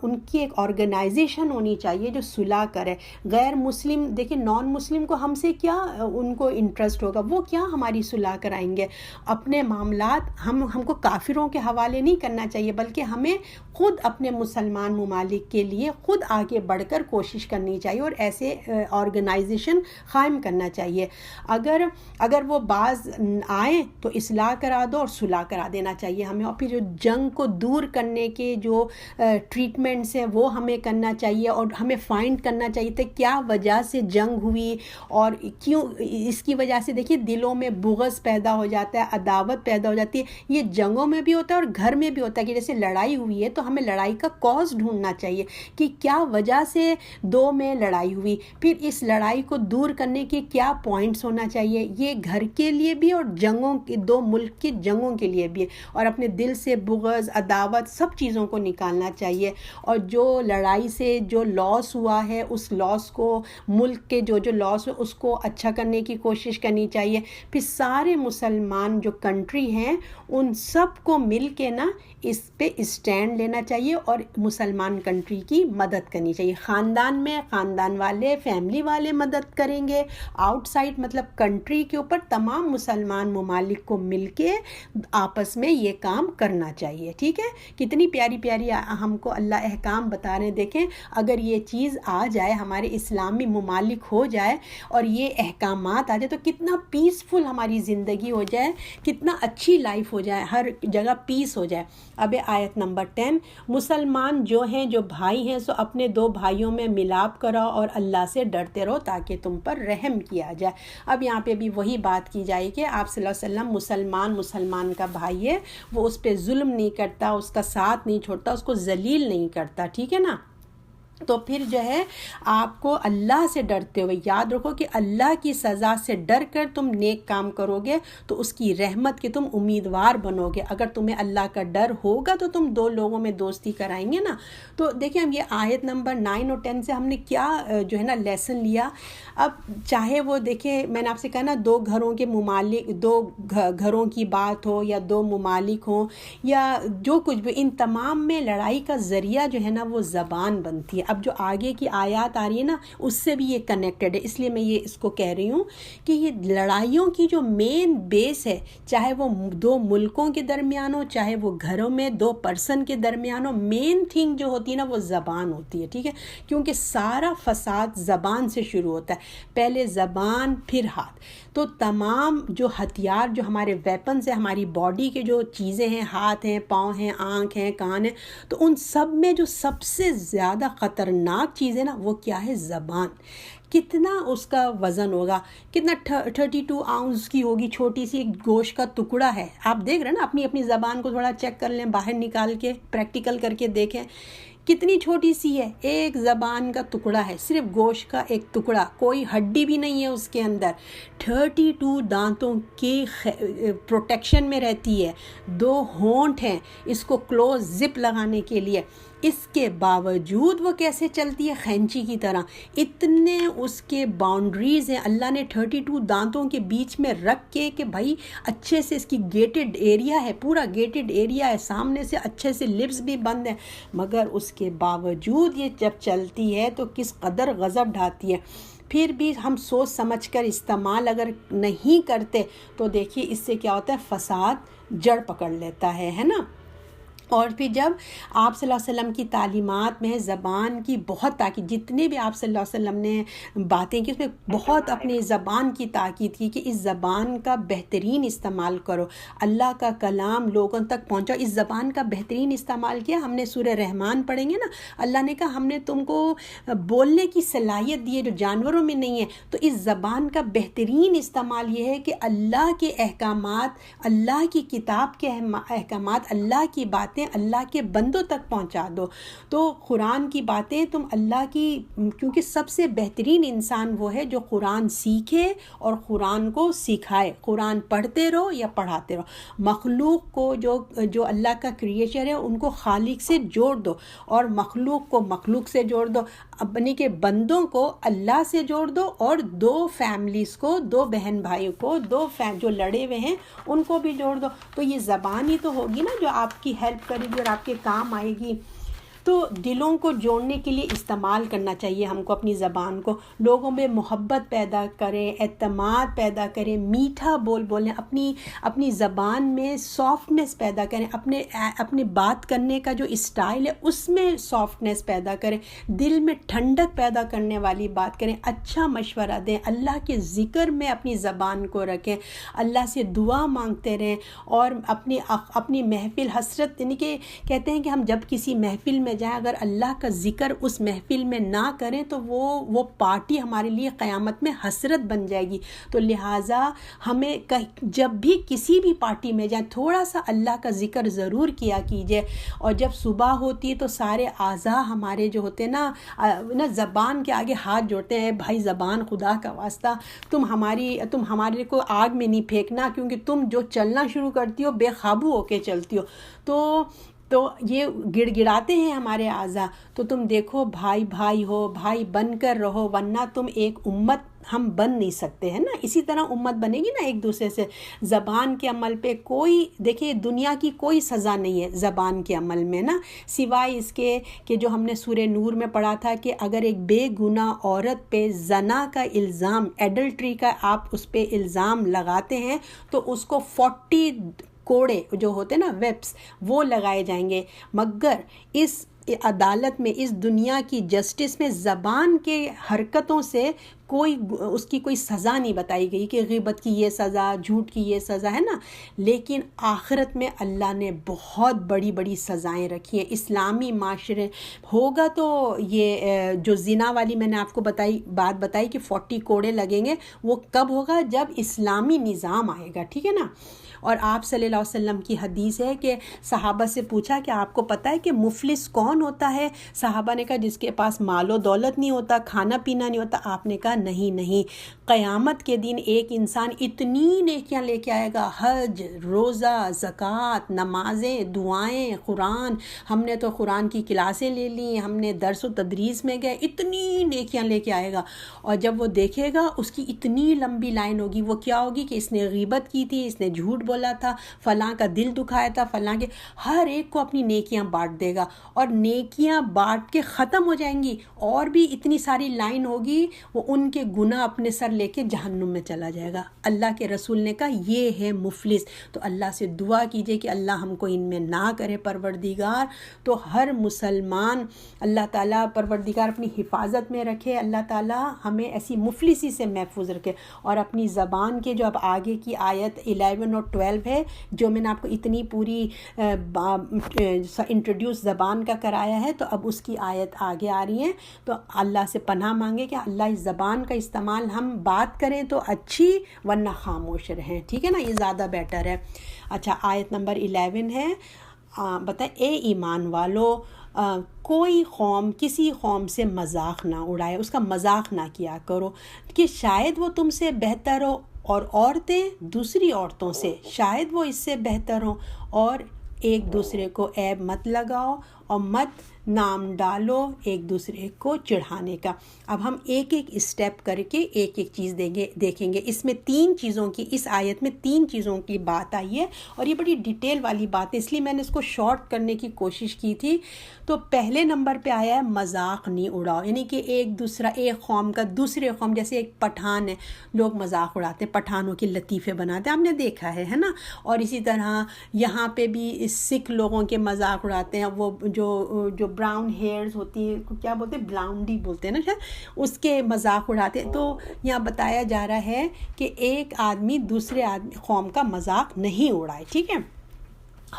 ان کی ایک آرگنائزیشن ہونی چاہیے جو صلح کرے، غیر مسلم دیکھیں نان مسلم کو ہم سے کیا ان کو انٹرسٹ ہوگا، وہ کیا ہماری صلح کرائیں گے، اپنے معاملات ہم کو کافروں کے حوالے نہیں کرنا چاہیے، بلکہ ہمیں خود اپنے مسلمان ممالک کے لیے خود آگے بڑھ کر کوشش کرنی چاہیے اور ایسے آرگنائزیشن قائم کرنا چاہیے، اگر وہ باز آئیں تو اصلاح کرا دو اور صلح کرا دینا چاہیے ہمیں، اور پھر جو جنگ کو دور کرنے کے جو ٹریٹمنٹس ہیں وہ ہمیں کرنا چاہیے اور ہمیں فائنڈ کرنا چاہیے تھا کیا وجہ سے جنگ ہوئی اور کیوں، اس کی وجہ سے دیکھیے دلوں میں بغض پیدا ہو جاتا ہے، عداوت پیدا ہو جاتی ہے، یہ جنگوں میں بھی ہوتا ہے اور گھر میں بھی ہوتا ہے کہ جیسے لڑائی ہوئی ہے تو تو ہمیں لڑائی کا کاز ڈھونڈنا چاہیے کہ کیا وجہ سے دو میں لڑائی ہوئی، پھر اس لڑائی کو دور کرنے کے کیا پوائنٹس ہونا چاہیے، یہ گھر کے لیے بھی اور جنگوں کے، دو ملک کی جنگوں کے لیے بھی، اور اپنے دل سے بغض، عداوت، سب چیزوں کو نکالنا چاہیے، اور جو لڑائی سے جو لاس ہوا ہے اس لاس کو، ملک کے جو لاس ہے اس کو اچھا کرنے کی کوشش کرنی چاہیے۔ پھر سارے مسلمان جو کنٹری ہیں ان سب کو مل کے نا اس پہ اسٹینڈ لینا چاہیے اور مسلمان کنٹری کی مدد کرنی چاہیے۔ خاندان میں خاندان والے، فیملی والے مدد کریں گے، آؤٹ سائڈ مطلب کنٹری کے اوپر تمام مسلمان ممالک کو مل کے آپس میں یہ کام کرنا چاہیے۔ ٹھیک ہے، کتنی پیاری پیاری ہم کو اللہ احکام بتا رہے ہیں۔ دیکھیں اگر یہ چیز آ جائے، ہمارے اسلامی ممالک ہو جائے اور یہ احکامات آ جائے تو کتنا پیسفل ہماری زندگی ہو جائے، کتنا اچھی لائف ہو جائے، ہر جگہ پیس ہو جائے۔ اب آیت نمبر 10، مسلمان جو ہیں، جو بھائی ہیں، سو اپنے دو بھائیوں میں ملاپ کرو اور اللہ سے ڈرتے رہو تاکہ تم پر رحم کیا جائے۔ اب یہاں پہ بھی وہی بات کی جائے کہ آپ صلی اللہ علیہ وسلم مسلمان کا بھائی ہے، وہ اس پہ ظلم نہیں کرتا، اس کا ساتھ نہیں چھوڑتا، اس کو ذلیل نہیں کرتا، ٹھیک ہے نا۔ تو پھر جو ہے آپ کو اللہ سے ڈرتے ہوئے، یاد رکھو کہ اللہ کی سزا سے ڈر کر تم نیک کام کرو گے تو اس کی رحمت کے تم امیدوار بنو گے۔ اگر تمہیں اللہ کا ڈر ہوگا تو تم دو لوگوں میں دوستی کرائیں گے نا۔ تو دیکھیں ہم یہ آیت نمبر 9 اور 10 سے ہم نے کیا جو ہے نا لیسن لیا۔ اب چاہے وہ دیکھیں، میں نے آپ سے کہا نا، دو گھروں کے ممالک، دو گھروں کی بات ہو یا دو ممالک ہوں یا جو کچھ بھی، ان تمام میں لڑائی کا ذریعہ جو ہے نا وہ زبان بنتی ہے۔ اب جو آگے کی آیات آ رہی ہے نا اس سے بھی یہ کنیکٹڈ ہے، اس لیے میں یہ اس کو کہہ رہی ہوں کہ یہ لڑائیوں کی جو مین بیس ہے، چاہے وہ دو ملکوں کے درمیان ہو، چاہے وہ گھروں میں دو پرسن کے درمیان ہو، مین تھنگ جو ہوتی ہے نا وہ زبان ہوتی ہے، ٹھیک ہے، کیونکہ سارا فساد زبان سے شروع ہوتا ہے، پہلے زبان پھر ہاتھ۔ تو تمام جو ہتھیار، جو ہمارے ویپنز ہیں، ہماری باڈی کے جو چیزیں ہیں، ہاتھ ہیں، پاؤں ہیں، آنکھ ہیں، کان ہیں، تو ان سب میں جو سب سے زیادہ خطرناک چیز ہے نا وہ کیا ہے؟ زبان۔ کتنا اس کا وزن ہوگا، کتنا 32 آؤنس کی ہوگی، چھوٹی سی ایک گوشت کا ٹکڑا ہے۔ آپ دیکھ رہے ہیں نا، اپنی زبان کو تھوڑا چیک کر لیں، باہر نکال کے پریکٹیکل کر کے دیکھیں کتنی چھوٹی سی ہے، ایک زبان کا ٹکڑا ہے، صرف گوشت کا ایک ٹکڑا، کوئی ہڈی بھی نہیں ہے اس کے اندر، 32 دانتوں کے پروٹیکشن میں رہتی ہے، 2 ہونٹ ہیں اس کو کلوز زپ لگانے کے لیے، اس کے باوجود وہ کیسے چلتی ہے؟ خینچی کی طرح، اتنے اس کے باؤنڈریز ہیں، اللہ نے 32 دانتوں کے بیچ میں رکھ کے کہ بھائی اچھے سے اس کی گیٹڈ ایریا ہے، پورا گیٹڈ ایریا ہے، سامنے سے اچھے سے لپس بھی بند ہیں، مگر اس کے باوجود یہ جب چلتی ہے تو کس قدر غضب ڈھاتی ہے۔ پھر بھی ہم سوچ سمجھ کر استعمال اگر نہیں کرتے تو دیکھیے اس سے کیا ہوتا ہے؟ فساد جڑ پکڑ لیتا ہے نا۔ اور پھر جب آپ صلی اللہ علیہ وسلم کی تعلیمات میں زبان کی بہت تاکید، جتنے بھی آپ صلی اللہ علیہ وسلم نے باتیں کی اس میں بہت اپنی زبان کی تاکید کی کہ اس زبان کا بہترین استعمال کرو، اللہ کا کلام لوگوں تک پہنچاؤ، اس زبان کا بہترین استعمال کیا۔ ہم نے سورہ رحمان پڑھیں گے نا، اللہ نے کہا ہم نے تم کو بولنے کی صلاحیت دی ہے جو جانوروں میں نہیں ہے، تو اس زبان کا بہترین استعمال یہ ہے کہ اللہ کے احکامات، اللہ کی کتاب کے احکامات، اللہ کی باتیں اللہ کے بندوں تک پہنچا دو۔ تو قرآن کی باتیں تم اللہ کی، کیونکہ سب سے بہترین انسان وہ ہے جو قرآن سیکھے اور قرآن کو سکھائے، قرآن پڑھتے رہو یا پڑھاتے رہو، مخلوق کو جو اللہ کا کریشر ہے ان کو خالق سے جوڑ دو، اور مخلوق کو مخلوق سے جوڑ دو، اپنے کے بندوں کو اللہ سے جوڑ دو، اور 2 فیملیز کو، 2 بہن بھائیوں کو، جو لڑے ہوئے ہیں ان کو بھی جوڑ دو۔ تو یہ زبان ہی تو ہوگی نا جو آپ کی ہیلپ کرے گی اور آپ کے کام آئے گی۔ تو دلوں کو جوڑنے کے لیے استعمال کرنا چاہیے ہم کو اپنی زبان کو، لوگوں میں محبت پیدا کریں، اعتماد پیدا کریں، میٹھا بولیں، اپنی زبان میں سافٹنس پیدا کریں، اپنے بات کرنے کا جو اسٹائل ہے اس میں سافٹنس پیدا کریں، دل میں ٹھنڈک پیدا کرنے والی بات کریں، اچھا مشورہ دیں، اللہ کے ذکر میں اپنی زبان کو رکھیں، اللہ سے دعا مانگتے رہیں، اور اپنی محفل حسرت، یعنی کہ کہتے ہیں کہ ہم جب کسی محفل میں میں جائیں اگر اللہ کا ذکر اس محفل میں نہ کریں تو وہ پارٹی ہمارے لیے قیامت میں حسرت بن جائے گی. تو لہٰذا ہمیں جب بھی کسی بھی پارٹی میں جائیں تھوڑا سا اللہ کا ذکر ضرور کیا کیجیے. اور جب صبح ہوتی ہے تو سارے اعضاء ہمارے جو ہوتے ہیں نا زبان کے آگے ہاتھ جوڑتے ہیں, بھائی زبان خدا کا واسطہ تم ہمارے کو آگ میں نہیں پھینکنا, کیونکہ تم جو چلنا شروع کرتی ہو بے قابو ہو کے چلتی ہو. تو یہ گڑ گڑاتے ہیں ہمارے اعضاء. تو تم دیکھو بھائی ہو, بھائی بن کر رہو, ورنہ تم ایک امت ہم بن نہیں سکتے ہیں نا. اسی طرح امت بنے گی نا ایک دوسرے سے. زبان کے عمل پہ دیکھیں دنیا کی کوئی سزا نہیں ہے زبان کے عمل میں نا, سوائے اس کے کہ جو ہم نے سورہ نور میں پڑھا تھا کہ اگر ایک بے گناہ عورت پہ زنا کا الزام, ایڈلٹری کا آپ اس پہ الزام لگاتے ہیں تو اس کو 40 کوڑے جو ہوتے ہیں نا ویپس وہ لگائے جائیں گے. مگر اس عدالت میں, اس دنیا کی جسٹس میں زبان کے حرکتوں سے اس کی کوئی سزا نہیں بتائی گئی کہ غیبت کی یہ سزا, جھوٹ کی یہ سزا ہے نا. لیکن آخرت میں اللہ نے بہت بڑی بڑی سزائیں رکھی ہیں. اسلامی معاشرے ہوگا تو یہ جو زنا والی میں نے آپ کو بات بتائی کہ 40 کوڑے لگیں گے, وہ کب ہوگا جب اسلامی نظام آئے گا, ٹھیک ہے نا. اور آپ صلی اللہ علیہ وسلم کی حدیث ہے کہ صحابہ سے پوچھا کہ آپ کو پتہ ہے کہ مفلس کون ہوتا ہے؟ صحابہ نے کہا جس کے پاس مال و دولت نہیں ہوتا, کھانا پینا نہیں ہوتا. آپ نے کہا نہیں, قیامت کے دن ایک انسان اتنی نیکیاں لے کے آئے گا, حج, روزہ, زکوٰۃ, نمازیں, دعائیں, قرآن, ہم نے تو قرآن کی کلاسیں لے لی, ہم نے درس و تدریس میں گئے, اتنی نیکیاں لے کے آئے گا. اور جب وہ دیکھے گا اس کی اتنی لمبی لائن ہوگی. وہ کیا ہوگی کہ اس نے غیبت کی تھی, اس نے جھوٹ بولا تھا, فلاں کا دل دکھایا تھا, فلاں کے, ہر ایک کو اپنی نیکیاں بانٹ دے گا. اور نیکیاں بانٹ کے ختم ہو جائیں گی, اور بھی اتنی ساری لائن ہوگی, وہ ان کے گناہ اپنے سر لے کے جہنم میں چلا جائے گا. اللہ کے رسول نے کہا یہ ہے مفلس. تو اللہ سے دعا کیجئے کہ اللہ ہم کو ان میں نہ کرے پروردگار. تو ہر مسلمان اللہ تعالیٰ پروردگار اپنی حفاظت میں رکھے, اللہ تعالیٰ ہمیں ایسی مفلسی سے محفوظ رکھے. اور اپنی زبان کے جو اب آگے کی آیت 11 اور 12 ہے, جو میں نے آپ کو اتنی پوری انٹروڈیوس زبان کا کرایا ہے, تو اب اس کی آیت آگے آ رہی ہے. تو اللہ سے پناہ مانگے کہ اللہ اس زبان کا استعمال ہم بات کریں تو اچھی, ورنہ خاموش رہیں, ٹھیک ہے نا, یہ زیادہ بیٹر ہے. اچھا, آیت نمبر 11 ہے, بتائیں اے ایمان والو, کوئی قوم کسی قوم سے مذاق نہ اڑائے, اس کا مذاق نہ کیا کرو کہ شاید وہ تم سے بہتر ہو, اور عورتیں دوسری عورتوں سے شاید وہ اس سے بہتر ہوں. اور ایک دوسرے کو عیب مت لگاؤ اور مت نام ڈالو ایک دوسرے کو چڑھانے کا. اب ہم ایک ایک اسٹیپ کر کے ایک ایک چیز دیکھیں گے. اس میں 3 چیزوں کی, اس آیت میں 3 چیزوں کی بات آئی ہے, اور یہ بڑی ڈیٹیل والی بات ہے, اس لیے میں نے اس کو شارٹ کرنے کی کوشش کی تھی. تو پہلے نمبر پہ آیا ہے مذاق نہیں اڑاؤ, یعنی کہ ایک قوم کا دوسرے قوم, جیسے ایک پٹھان ہے, لوگ مذاق اڑاتے ہیں, پٹھانوں کے لطیفے بناتے ہیں, ہم نے دیکھا ہے نا. اور اسی طرح یہاں پہ بھی سکھ لوگوں کے مذاق اڑاتے ہیں, وہ جو براؤن ہیئرز ہوتی ہیں, کیا بولتے ہیں, بلاؤنڈی بولتے ہیں نا شاید, اس کے مذاق اڑاتے ہیں. تو یہاں بتایا جا رہا ہے کہ ایک آدمی دوسرے قوم کا مذاق نہیں اڑائے, ٹھیک ہے.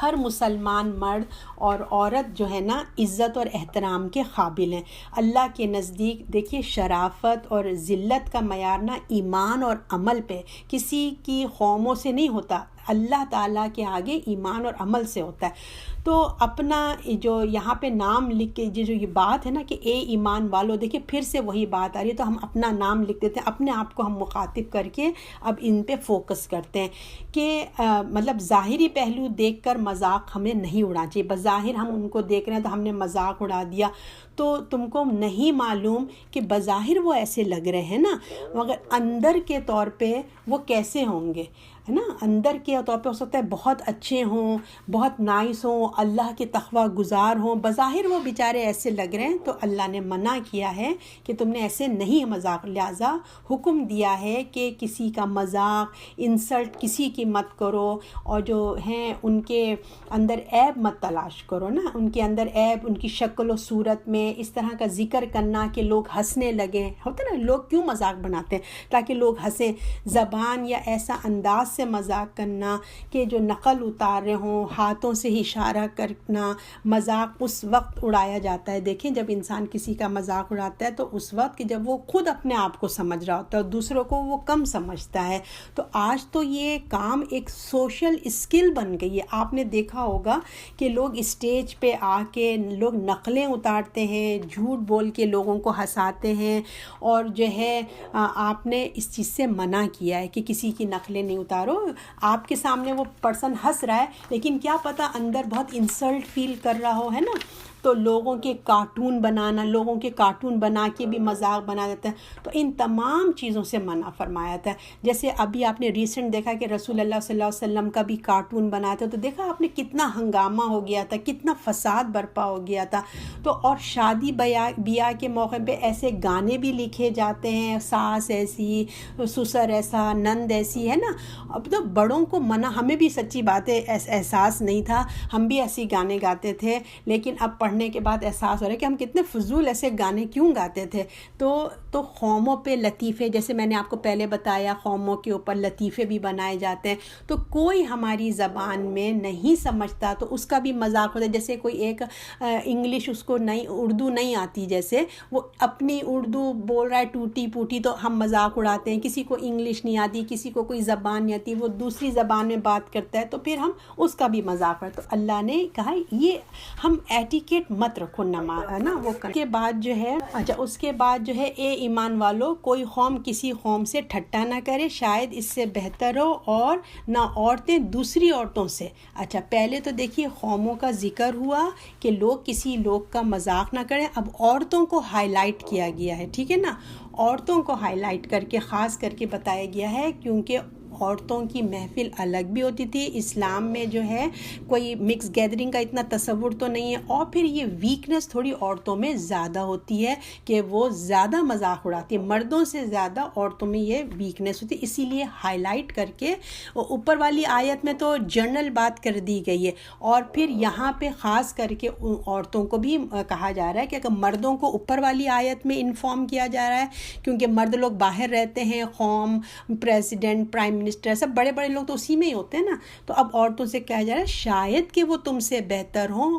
ہر مسلمان مرد اور عورت جو ہے نا عزت اور احترام کے قابل ہیں اللہ کے نزدیک. دیکھیے شرافت اور ذلت کا معیار نا ایمان اور عمل پہ, کسی کی قوموں سے نہیں ہوتا, اللہ تعالیٰ کے آگے ایمان اور عمل سے ہوتا ہے. تو اپنا جو یہاں پہ نام لکھ کے جو یہ بات ہے نا کہ اے ایمان والو, دیکھیے پھر سے وہی بات آ رہی ہے. تو ہم اپنا نام لکھ دیتے ہیں, اپنے آپ کو ہم مخاطب کر کے اب ان پہ فوکس کرتے ہیں کہ مطلب ظاہری پہلو دیکھ کر مذاق ہمیں نہیں اڑانا چاہیے. بظاہر ہم ان کو دیکھ رہے ہیں تو ہم نے مذاق اڑا دیا, تو تم کو نہیں معلوم کہ بظاہر وہ ایسے لگ رہے ہیں نا, مگر اندر کے طور پہ وہ کیسے ہوں گے, ہے نا. اندر کے طور پہ ہو سکتا ہے بہت اچھے ہوں, بہت نائس ہوں, اللہ کے تقوی گزار ہوں, بظاہر وہ بیچارے ایسے لگ رہے ہیں. تو اللہ نے منع کیا ہے کہ تم نے ایسے نہیں مذاق, لہٰذا حکم دیا ہے کہ کسی کا مذاق, انسلٹ کسی کی مت کرو, اور جو ہیں ان کے اندر عیب مت تلاش کرو نا, ان کے اندر عیب, ان کی شکل و صورت میں اس طرح کا ذکر کرنا کہ لوگ ہنسنے لگیں. ہوتا نا لوگ کیوں مذاق بناتے ہیں, تاکہ لوگ ہنسیں. زبان یا ایسا انداز سے مذاق کرنا کہ جو نقل اتار رہے ہوں, ہاتھوں سے اشارہ طرح کرنا، مذاق اس وقت اڑایا جاتا ہے. دیکھیں جب انسان کسی کا مذاق اڑاتا ہے تو اس وقت کہ جب وہ خود اپنے آپ کو سمجھ رہا ہوتا ہے اور دوسروں کو وہ کم سمجھتا ہے. تو آج تو یہ کام ایک سوشل اسکل بن گئی ہے. آپ نے دیکھا ہوگا کہ لوگ اسٹیج پہ آ کے لوگ نقلیں اتارتے ہیں، جھوٹ بول کے لوگوں کو ہنساتے ہیں، اور جو ہے آپ نے اس چیز سے منع کیا ہے کہ کسی کی نقلیں نہیں اتارو. آپ کے سامنے وہ پرسن ہنس رہا ہے لیکن کیا پتہ اندر بہت انسلٹ فیل کر رہا ہو، ہے نا. تو لوگوں کے کارٹون بنانا، لوگوں کے کارٹون بنا کے بھی مذاق بنا دیتا ہے. تو ان تمام چیزوں سے منع فرمایا تھا. جیسے ابھی آپ نے ریسنٹ دیکھا کہ رسول اللہ صلی اللہ علیہ وسلم کا بھی کارٹون بنایا تھا، تو دیکھا آپ نے کتنا ہنگامہ ہو گیا تھا، کتنا فساد برپا ہو گیا تھا. تو اور شادی بیاہ کے موقع پہ ایسے گانے بھی لکھے جاتے ہیں، ساس ایسی، سسر ایسا، نند ایسی، ہے نا. اب تو بڑوں کو منع، ہمیں بھی سچی بات ہے احساس نہیں تھا، ہم بھی ایسی گانے گاتے تھے، لیکن اب پڑھنے کے بعد احساس ہو رہا ہے کہ ہم کتنے فضول ایسے گانے کیوں گاتے تھے. تو قوموں پہ لطیفے، جیسے میں نے آپ کو پہلے بتایا قوموں کے اوپر لطیفے بھی بنائے جاتے ہیں. تو کوئی ہماری زبان میں نہیں سمجھتا تو اس کا بھی مذاق ہوتا ہے. جیسے کوئی ایک انگلش اس کو نہیں، اردو نہیں آتی، جیسے وہ اپنی اردو بول رہا ہے ٹوٹی پوٹی، تو ہم مذاق اڑاتے ہیں. کسی کو انگلش نہیں آتی، کسی کو کوئی زبان نہیں آتی، وہ دوسری زبان میں بات کرتا ہے تو پھر ہم اس کا بھی مذاق کرتے. تو اللہ نے کہا یہ ہم ایٹیکیٹ مت رکھو، نا وہ کر کے بعد جو ہے، اچھا اس کے بعد جو ہے، اے ایمان والو کوئی قوم کسی قوم سے ٹھٹا نہ کرے، شاید اس سے بہتر ہو، اور نہ عورتیں دوسری عورتوں سے. اچھا پہلے تو دیکھیے قوموں کا ذکر ہوا کہ لوگ کسی لوگ کا مذاق نہ کریں، اب عورتوں کو ہائی لائٹ کیا گیا ہے، ٹھیک ہے نا. عورتوں کو ہائی لائٹ کر کے خاص کر کے بتایا گیا ہے، کیونکہ عورتوں کی محفل الگ بھی ہوتی تھی. اسلام میں جو ہے کوئی مکس گیدرنگ کا اتنا تصور تو نہیں ہے، اور پھر یہ ویکنس تھوڑی عورتوں میں زیادہ ہوتی ہے کہ وہ زیادہ مذاق اڑاتی ہے، مردوں سے زیادہ عورتوں میں یہ ویکنس ہوتی ہے. اسی لیے ہائی لائٹ کر کے اوپر والی آیت میں تو جنرل بات کر دی گئی ہے، اور پھر یہاں پہ خاص کر کے عورتوں کو بھی کہا جا رہا ہے کہ اگر مردوں کو اوپر والی آیت میں انفارم کیا جا رہا ہے، کیونکہ مرد لوگ باہر رہتے ہیں، قوم، پریزیڈنٹ، پرائم منسٹر، سب بڑے بڑے لوگ تو اسی میں ہی ہوتے ہیں نا. تو اب عورتوں سے کہا جا رہا ہے شاید کہ وہ تم سے بہتر ہوں،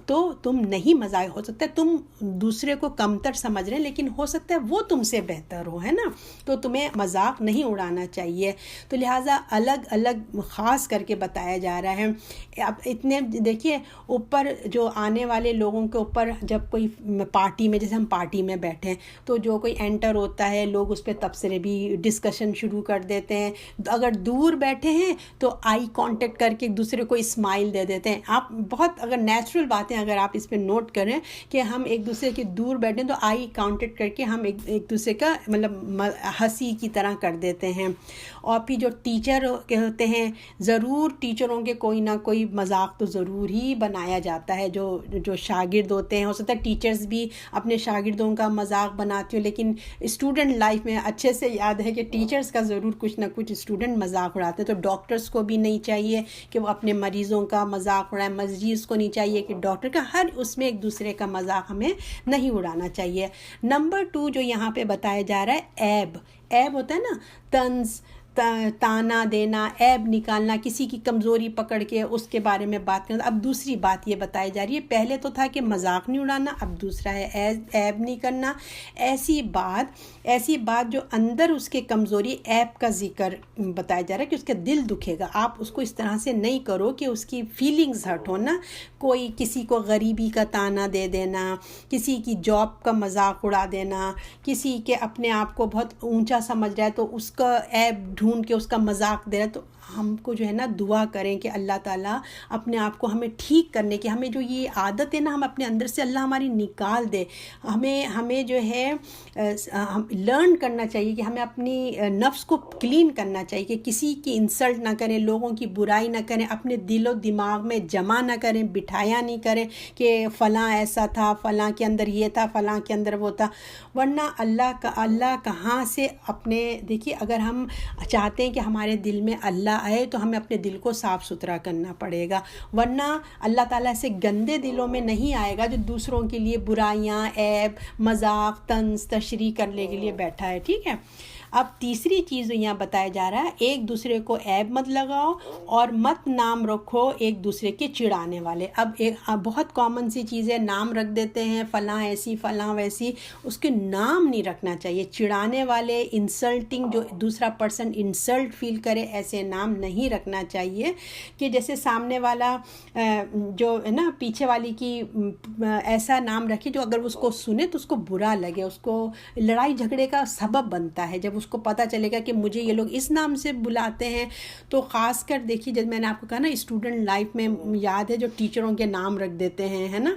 تو تم نہیں مذاق، ہو سکتا ہے تم دوسرے کو کمتر سمجھ رہے ہیں لیکن ہو سکتا ہے وہ تم سے بہتر ہو، ہے نا. تو تمہیں مذاق نہیں اڑانا چاہیے. تو لہٰذا الگ الگ خاص کر کے بتایا جا رہا ہے. اب اتنے دیکھیے اوپر جو آنے والے لوگوں کے اوپر، جب کوئی پارٹی میں، جیسے ہم پارٹی میں بیٹھے ہیں تو جو کوئی انٹر ہوتا ہے لوگ اس پہ تبصرے بھی، ڈسکشن شروع کر دیتے ہیں. اگر دور بیٹھے ہیں تو آئی کانٹیکٹ کر کے ایک دوسرے کو اسمائل دے دیتے ہیں. آپ بہت اگر نیچرل باتیں اگر آپ اس پہ نوٹ کریں کہ ہم ایک دوسرے کے دور بیٹھیں تو آئی کانٹیکٹ کر کے ہم ایک دوسرے کا مطلب ہنسی کی طرح کر دیتے ہیں. اور پھر جو ٹیچر ہوتے ہیں، ضرور ٹیچروں کے کوئی نہ کوئی مذاق تو ضرور ہی بنایا جاتا ہے. جو شاگرد ہوتے ہیں، ہو سکتا ہے ٹیچرز بھی اپنے شاگردوں کا مذاق بناتے ہوں، لیکن اسٹوڈنٹ لائف میں اچھے سے یاد ہے کہ ٹیچرز کا ضرور کچھ نہ کچھ اسٹوڈنٹ مذاق اڑاتے ہیں. تو ڈاکٹرز کو بھی نہیں چاہیے کہ وہ اپنے مریضوں کا مذاق اڑائیں، مریض کو نہیں چاہیے کہ ڈاکٹر کا، ہر اس میں ایک دوسرے کا مذاق ہمیں نہیں اڑانا چاہیے. نمبر 2 جو یہاں پہ بتایا جا رہا ہے، عیب ہوتا ہے نا، طنز، تانا دینا، عیب نکالنا، کسی کی کمزوری پکڑ کے اس کے بارے میں بات کرنا. اب دوسری بات یہ بتائی جا رہی ہے، پہلے تو تھا کہ مذاق نہیں اڑانا، اب دوسرا ہے عیب نہیں کرنا. ایسی بات جو اندر اس کے کمزوری، عیب کا ذکر بتایا جا رہا ہے کہ اس کا دل دکھے گا. آپ اس کو اس طرح سے نہیں کرو کہ اس کی فیلنگز ہرٹ ہو نا. کوئی کسی کو غریبی کا تانا دے دینا، کسی کی جاب کا مذاق اڑا دینا، کسی کے اپنے آپ کو بہت اونچا سمجھ رہا ہے تو اس کا عیب ڈھونڈ کے اس کا مذاق دے رہا ہے. تو ہم کو جو ہے نا دعا کریں کہ اللہ تعالیٰ اپنے آپ کو ہمیں ٹھیک کرنے کی، ہمیں جو یہ عادت ہے نا ہم اپنے اندر سے، اللہ ہماری نکال دے. ہمیں جو ہے لرن کرنا چاہیے کہ ہمیں اپنی نفس کو کلین کرنا چاہیے کہ کسی کی انسلٹ نہ کریں، لوگوں کی برائی نہ کریں، اپنے دل و دماغ میں جمع نہ کریں، بٹھایا نہیں کریں کہ فلاں ایسا تھا، فلاں کے اندر یہ تھا، فلاں کے اندر وہ تھا. ورنہ اللہ کہاں سے اپنے، دیکھیے اگر ہم چاہتے ہیں کہ ہمارے دل میں اللہ آئے تو ہمیں اپنے دل کو صاف ستھرا کرنا پڑے گا، ورنہ اللہ تعالیٰ سے گندے دلوں میں نہیں آئے گا جو دوسروں کے لیے برائیاں، عیب، مذاق، طنز، تشریح کرنے کے لیے بیٹھا ہے. ٹھیک ہے. اب تیسری چیز یہاں بتایا جا رہا ہے، ایک دوسرے کو عیب مت لگاؤ اور مت نام رکھو ایک دوسرے کے چڑھانے والے۔ اب بہت کامن سی چیز ہے، نام رکھ دیتے ہیں فلاں ایسی فلاں ویسی، اس کے نام نہیں رکھنا چاہیے۔ چڑھانے والے، انسلٹنگ، جو دوسرا پرسن انسلٹ فیل کرے، ایسے نام نہیں رکھنا چاہیے کہ جیسے سامنے والا جو ہے نا پیچھے والی کی ایسا نام رکھے جو اگر اس کو سنے تو اس کو برا لگے، اس کو لڑائی جھگڑے کا سبب بنتا ہے جب اس کو پتہ چلے گا کہ مجھے یہ لوگ اس نام سے بلاتے ہیں۔ تو خاص کر دیکھیے، جب میں نے آپ کو کہا نا اسٹوڈنٹ لائف میں یاد ہے جو ٹیچروں کے نام رکھ دیتے ہیں، ہے نا،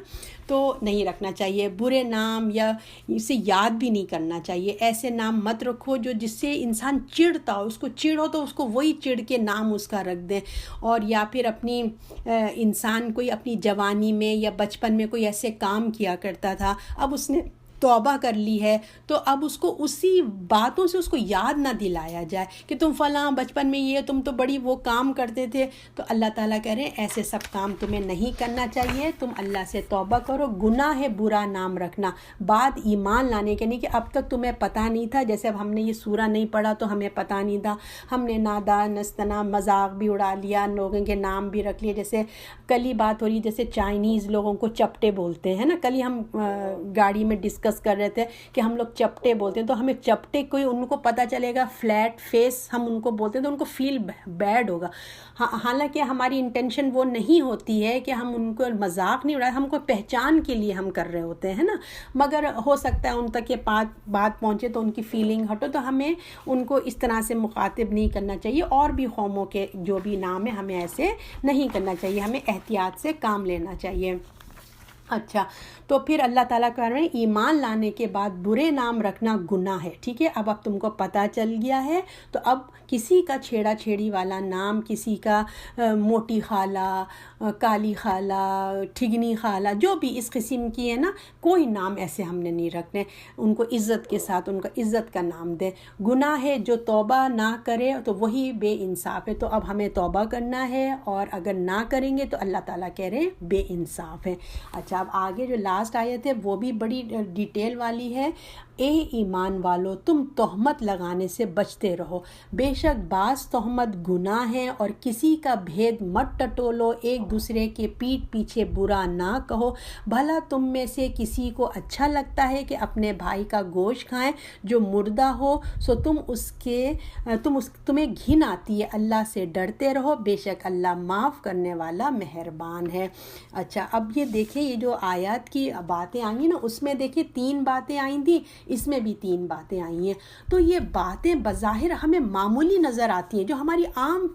تو نہیں رکھنا چاہیے۔ برے نام یا اسے یاد بھی نہیں کرنا چاہیے، ایسے نام مت رکھو جو جس سے انسان چڑھتا ہو، اس کو چڑھ ہو تو اس کو وہی چڑھ کے نام اس کا رکھ دیں۔ اور یا پھر اپنی انسان کوئی اپنی جوانی میں یا بچپن میں کوئی ایسے کام کیا کرتا تھا، اب اس نے توبہ کر لی ہے تو اب اس کو اسی باتوں سے اس کو یاد نہ دلایا جائے کہ تم فلاں بچپن میں یہ تم تو بڑی وہ کام کرتے تھے۔ تو اللہ تعالیٰ کہہ رہے ہیں ایسے سب کام تمہیں نہیں کرنا چاہیے، تم اللہ سے توبہ کرو۔ گناہ ہے برا نام رکھنا، بعد ایمان لانے کے، نہیں کہ اب تک تمہیں پتہ نہیں تھا، جیسے اب ہم نے یہ سورہ نہیں پڑھا تو ہمیں پتہ نہیں تھا، ہم نے نادانستنا مذاق بھی اڑا لیا، لوگوں کے نام بھی رکھ لیے۔ جیسے کل ہی بات ہو رہی، جیسے چائنیز لوگوں کو چپٹے بولتے ہیں نا، کل ہی ہم گاڑی میں ڈسکس کر رہے تھے کہ ہم لوگ چپٹے بولتے ہیں، تو ہمیں چپٹے کوئی ان کو پتہ چلے گا فلیٹ فیس ہم ان کو بولتے ہیں تو ان کو فیل بیڈ ہوگا، حالانکہ ہماری انٹینشن وہ نہیں ہوتی ہے کہ ہم ان کو مذاق نہیں اڑائے، ہم کو پہچان کے لیے ہم کر رہے ہوتے ہیں نا، مگر ہو سکتا ہے ان تک یہ بات پہنچے تو ان کی فیلنگ ہٹو، تو ہمیں ان کو اس طرح سے مخاطب نہیں کرنا چاہیے۔ اور بھی قوموں کے جو بھی نام ہے ہمیں ایسے نہیں کرنا چاہیے، ہمیں احتیاط سے کام لینا چاہیے۔ اچھا، تو پھر اللہ تعالیٰ کہہ رہے ہیں ایمان لانے کے بعد برے نام رکھنا گناہ ہے، ٹھیک ہے۔ اب تم کو پتہ چل گیا ہے تو اب کسی کا چھیڑا چھیڑی والا نام، کسی کا موٹی خالہ، کالی خالہ، ٹھگنی خالہ، جو بھی اس قسم کی ہے نا، کوئی نام ایسے ہم نے نہیں رکھنے، ان کو عزت کے ساتھ ان کا عزت کا نام دیں۔ گناہ ہے جو توبہ نہ کرے تو وہی بے انصاف ہے، تو اب ہمیں توبہ کرنا ہے، اور اگر نہ کریں گے تو اللہ تعالیٰ کہہ رہے ہیں بے انصاف ہے۔ اچھا، اب آگے جو لاسٹ آیت ہے وہ بھی بڑی ڈیٹیل والی ہے۔ اے ایمان والو، تم تہمت لگانے سے بچتے رہو، بے شک بعض تہمت گناہ ہے، اور کسی کا بھید مت ٹٹولو، ایک دوسرے کے پیٹھ پیچھے برا نہ کہو۔ بھلا تم میں سے کسی کو اچھا لگتا ہے کہ اپنے بھائی کا گوشت کھائیں جو مردہ ہو؟ سو تمہیں گھن آتی ہے، اللہ سے ڈرتے رہو، بے شک اللہ معاف کرنے والا مہربان ہے۔ اچھا، اب یہ دیکھیں، یہ جو آیات کی باتیں آئیں نا، اس میں دیکھیں 3 باتیں آئیں تھیں، اس میں بھی 3 باتیں آئی ہیں۔ تو یہ باتیں بظاہر ہمیں معمولی نظر آتی ہیں، جو ہماری عام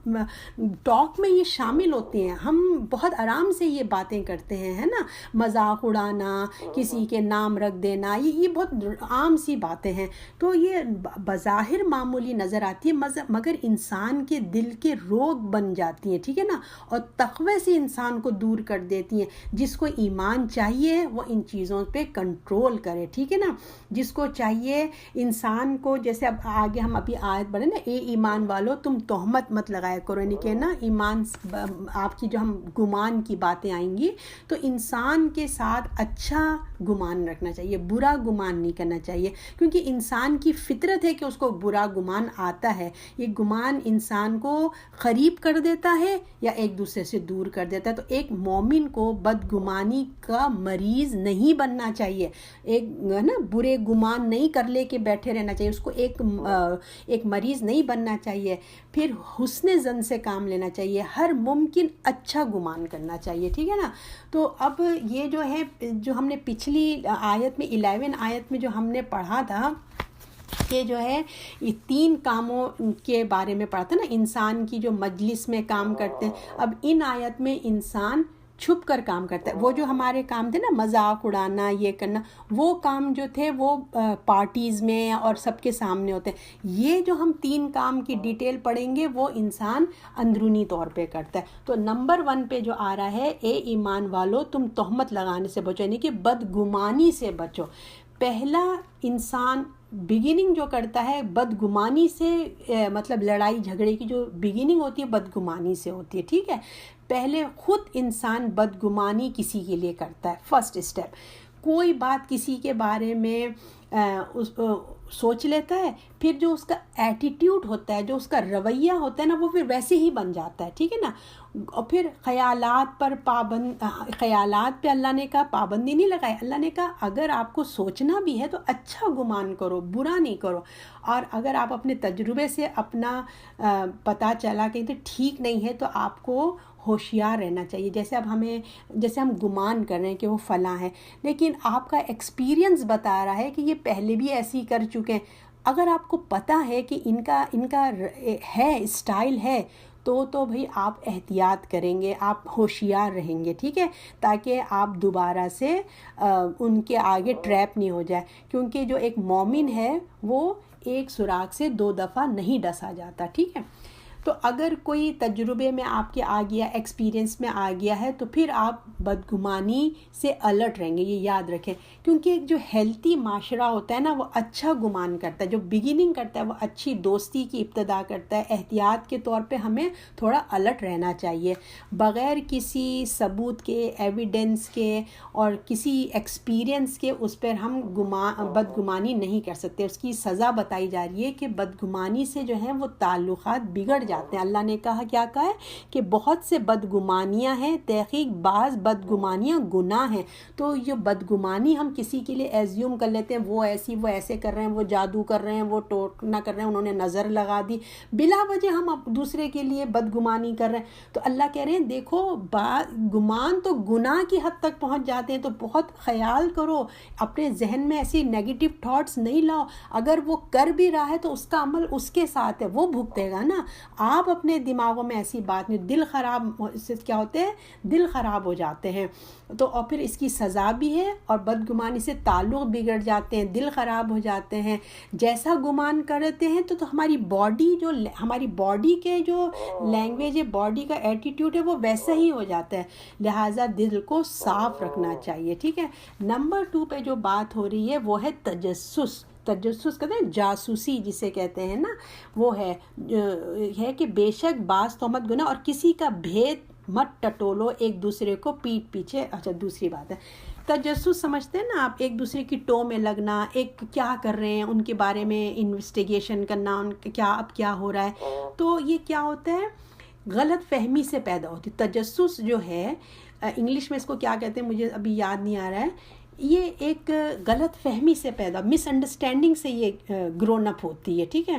ٹاک میں یہ شامل ہوتے ہیں، ہم بہت آرام سے یہ باتیں کرتے ہیں، ہے نا، مذاق اڑانا، کسی کے نام رکھ دینا، یہ بہت عام سی باتیں ہیں۔ تو یہ بظاہر معمولی نظر آتی ہے، مگر انسان کے دل کے روگ بن جاتی ہیں، ٹھیک ہے نا، اور تقوی سے انسان کو دور کر دیتی ہیں۔ جس کو ایمان چاہیے وہ ان چیزوں پہ کنٹرول کرے، ٹھیک ہے نا، جس کو چاہیے انسان کو، جیسے اب آگے ہم ابھی آیت پڑھیں نا، اے ایمان والو تم تہمت مت لگایا کرو، یعنی کہ نا ایمان آپ کی جو ہم گمان کی باتیں آئیں گی تو انسان کے ساتھ اچھا گمان رکھنا چاہیے، برا گمان نہیں کرنا چاہیے، کیونکہ انسان کی فطرت ہے کہ اس کو برا گمان آتا ہے۔ یہ گمان انسان کو قریب کر دیتا ہے یا ایک دوسرے سے دور کر دیتا ہے۔ تو ایک مومن کو بدگمانی کا مریض نہیں بننا چاہیے، ایک نا برے گمان نہیں کر لے کے بیٹھے رہنا چاہیے، اس کو ایک مریض نہیں بننا چاہیے۔ پھر حسن ظن سے کام لینا چاہیے، ہر ممکن اچھا گمان کرنا چاہیے، ٹھیک ہے نا۔ تو اب یہ جو ہے، جو ہم نے پچھلی آیت میں 11 آیت میں جو ہم نے پڑھا تھا کہ جو ہے یہ 3 کاموں کے بارے میں پڑھا تھا نا، انسان کی جو مجلس میں کام کرتے ہیں، اب ان آیت میں انسان چھپ کر کام کرتا ہے۔ وہ جو ہمارے کام تھے نا، مذاق اڑانا، یہ کرنا، وہ کام جو تھے وہ پارٹیز میں اور سب کے سامنے ہوتے ہیں۔ یہ جو ہم 3 کام کی ڈیٹیل پڑھیں گے وہ انسان اندرونی طور پہ کرتا ہے۔ تو نمبر 1 پہ جو آ رہا ہے، اے ایمان والو تم تہمت لگانے سے بچو، یعنی کہ بدگمانی سے بچو۔ پہلا انسان بگننگ جو کرتا ہے بدگمانی سے، مطلب لڑائی جھگڑے کی جو بگننگ ہوتی ہے بدگمانی سے ہوتی ہے، ٹھیک ہے۔ پہلے خود انسان بدگمانی کسی کے لیے کرتا ہے، فرسٹ اسٹیپ۔ کوئی بات کسی کے بارے میں سوچ لیتا ہے، پھر جو اس کا ایٹیٹیوڈ ہوتا ہے، جو اس کا رویہ ہوتا ہے نا، وہ پھر ویسے ہی بن جاتا ہے، ٹھیک ہے نا. اور پھر خیالات پہ اللہ نے کہا پابندی نہیں لگائی. اللہ نے کہا اگر آپ کو سوچنا بھی ہے تو اچھا گمان کرو، برا نہیں کرو. اور اگر آپ اپنے تجربے سے اپنا پتہ چلا کہ تو ٹھیک نہیں ہے تو آپ کو ہوشیار رہنا چاہیے. جیسے ہم گمان کر رہے ہیں کہ وہ فلاں ہے، لیکن آپ کا ایکسپیرینس بتا رہا ہے کہ یہ پہلے بھی ایسے ہی کر چکے ہیں. اگر آپ کو پتہ ہے کہ ان کا ہے اسٹائل ہے تو بھئی آپ احتیاط کریں گے، آپ ہوشیار رہیں گے، ٹھیک ہے، تاکہ آپ دوبارہ سے ان کے آگے ٹریپ نہیں ہو جائے. کیونکہ جو ایک مومن ہے وہ ایک سوراخ سے 2 دفعہ نہیں ڈسا جاتا، ٹھیک ہے. تو اگر کوئی تجربے میں آپ کے آ گیا، ایکسپیرینس میں آ گیا ہے، تو پھر آپ بدگمانی سے الرٹ رہیں گے، یہ یاد رکھیں. کیونکہ ایک جو ہیلتھی معاشرہ ہوتا ہے نا، وہ اچھا گمان کرتا ہے، جو بگننگ کرتا ہے وہ اچھی دوستی کی ابتدا کرتا ہے. احتیاط کے طور پہ ہمیں تھوڑا الرٹ رہنا چاہیے، بغیر کسی ثبوت کے، ایویڈنس کے اور کسی ایکسپیرینس کے اس پر ہم بدگمانی نہیں کر سکتے. اس کی سزا بتائی جا رہی ہے کہ بدگمانی سے جو ہے وہ تعلقات بگڑ جاتے ہیں. اللہ نے کیا کہا ہے کہ بہت سے بدگمانیاں ہیں، تحقیق بعض بدگمانیاں گناہ ہیں. تو یہ بدگمانی ہم کسی کے لیے ایزیوم کر لیتے ہیں، وہ ایسے کر رہے ہیں، وہ جادو کر رہے ہیں، وہ ٹونا کر رہے ہیں، انہوں نے نظر لگا دی، بلا وجہ ہم دوسرے کے لیے بدگمانی کر رہے ہیں. تو اللہ کہہ رہے ہیں دیکھو گمان تو گناہ کی حد تک پہنچ جاتے ہیں. تو بہت خیال کرو، اپنے ذہن میں ایسی نیگیٹو تھاٹس نہیں لاؤ. اگر وہ کر بھی رہا ہے تو اس کا عمل اس کے ساتھ ہے، وہ بھگتے گا نا. آپ اپنے دماغوں میں ایسی بات نہیں، دل خراب سے کیا ہوتے ہیں، دل خراب ہو جاتے ہیں. تو اور پھر اس کی سزا بھی ہے، اور بدگمانی سے تعلق بگڑ جاتے ہیں، دل خراب ہو جاتے ہیں. جیسا گمان کرتے ہیں تو ہماری باڈی کے جو لینگویج ہے، باڈی کا ایٹیٹیوڈ ہے، وہ ویسا ہی ہو جاتا ہے. لہٰذا دل کو صاف رکھنا چاہیے، ٹھیک ہے. نمبر 2 پہ جو بات ہو رہی ہے وہ ہے تجسس کہتے ہیں، جاسوسی جسے کہتے ہیں نا، وہ ہے کہ بے شک بعض تہمت گناہ، اور کسی کا بھید مت ٹٹولو ایک دوسرے کو پیٹھ پیچھے. اچھا دوسری بات ہے تجسس، سمجھتے ہیں نا آپ، ایک دوسرے کی ٹو میں لگنا، ایک کیا کر رہے ہیں ان کے بارے میں انویسٹیگیشن کرنا، ان کے کیا ہو رہا ہے. تو یہ کیا ہوتا ہے، غلط فہمی سے پیدا ہوتی. تجسس جو ہے انگلش میں اس کو کیا کہتے ہیں مجھے ابھی یاد نہیں آ رہا ہے. یہ ایک غلط فہمی سے پیدا، مس انڈرسٹینڈنگ سے یہ گرون اپ ہوتی ہے، ٹھیک ہے.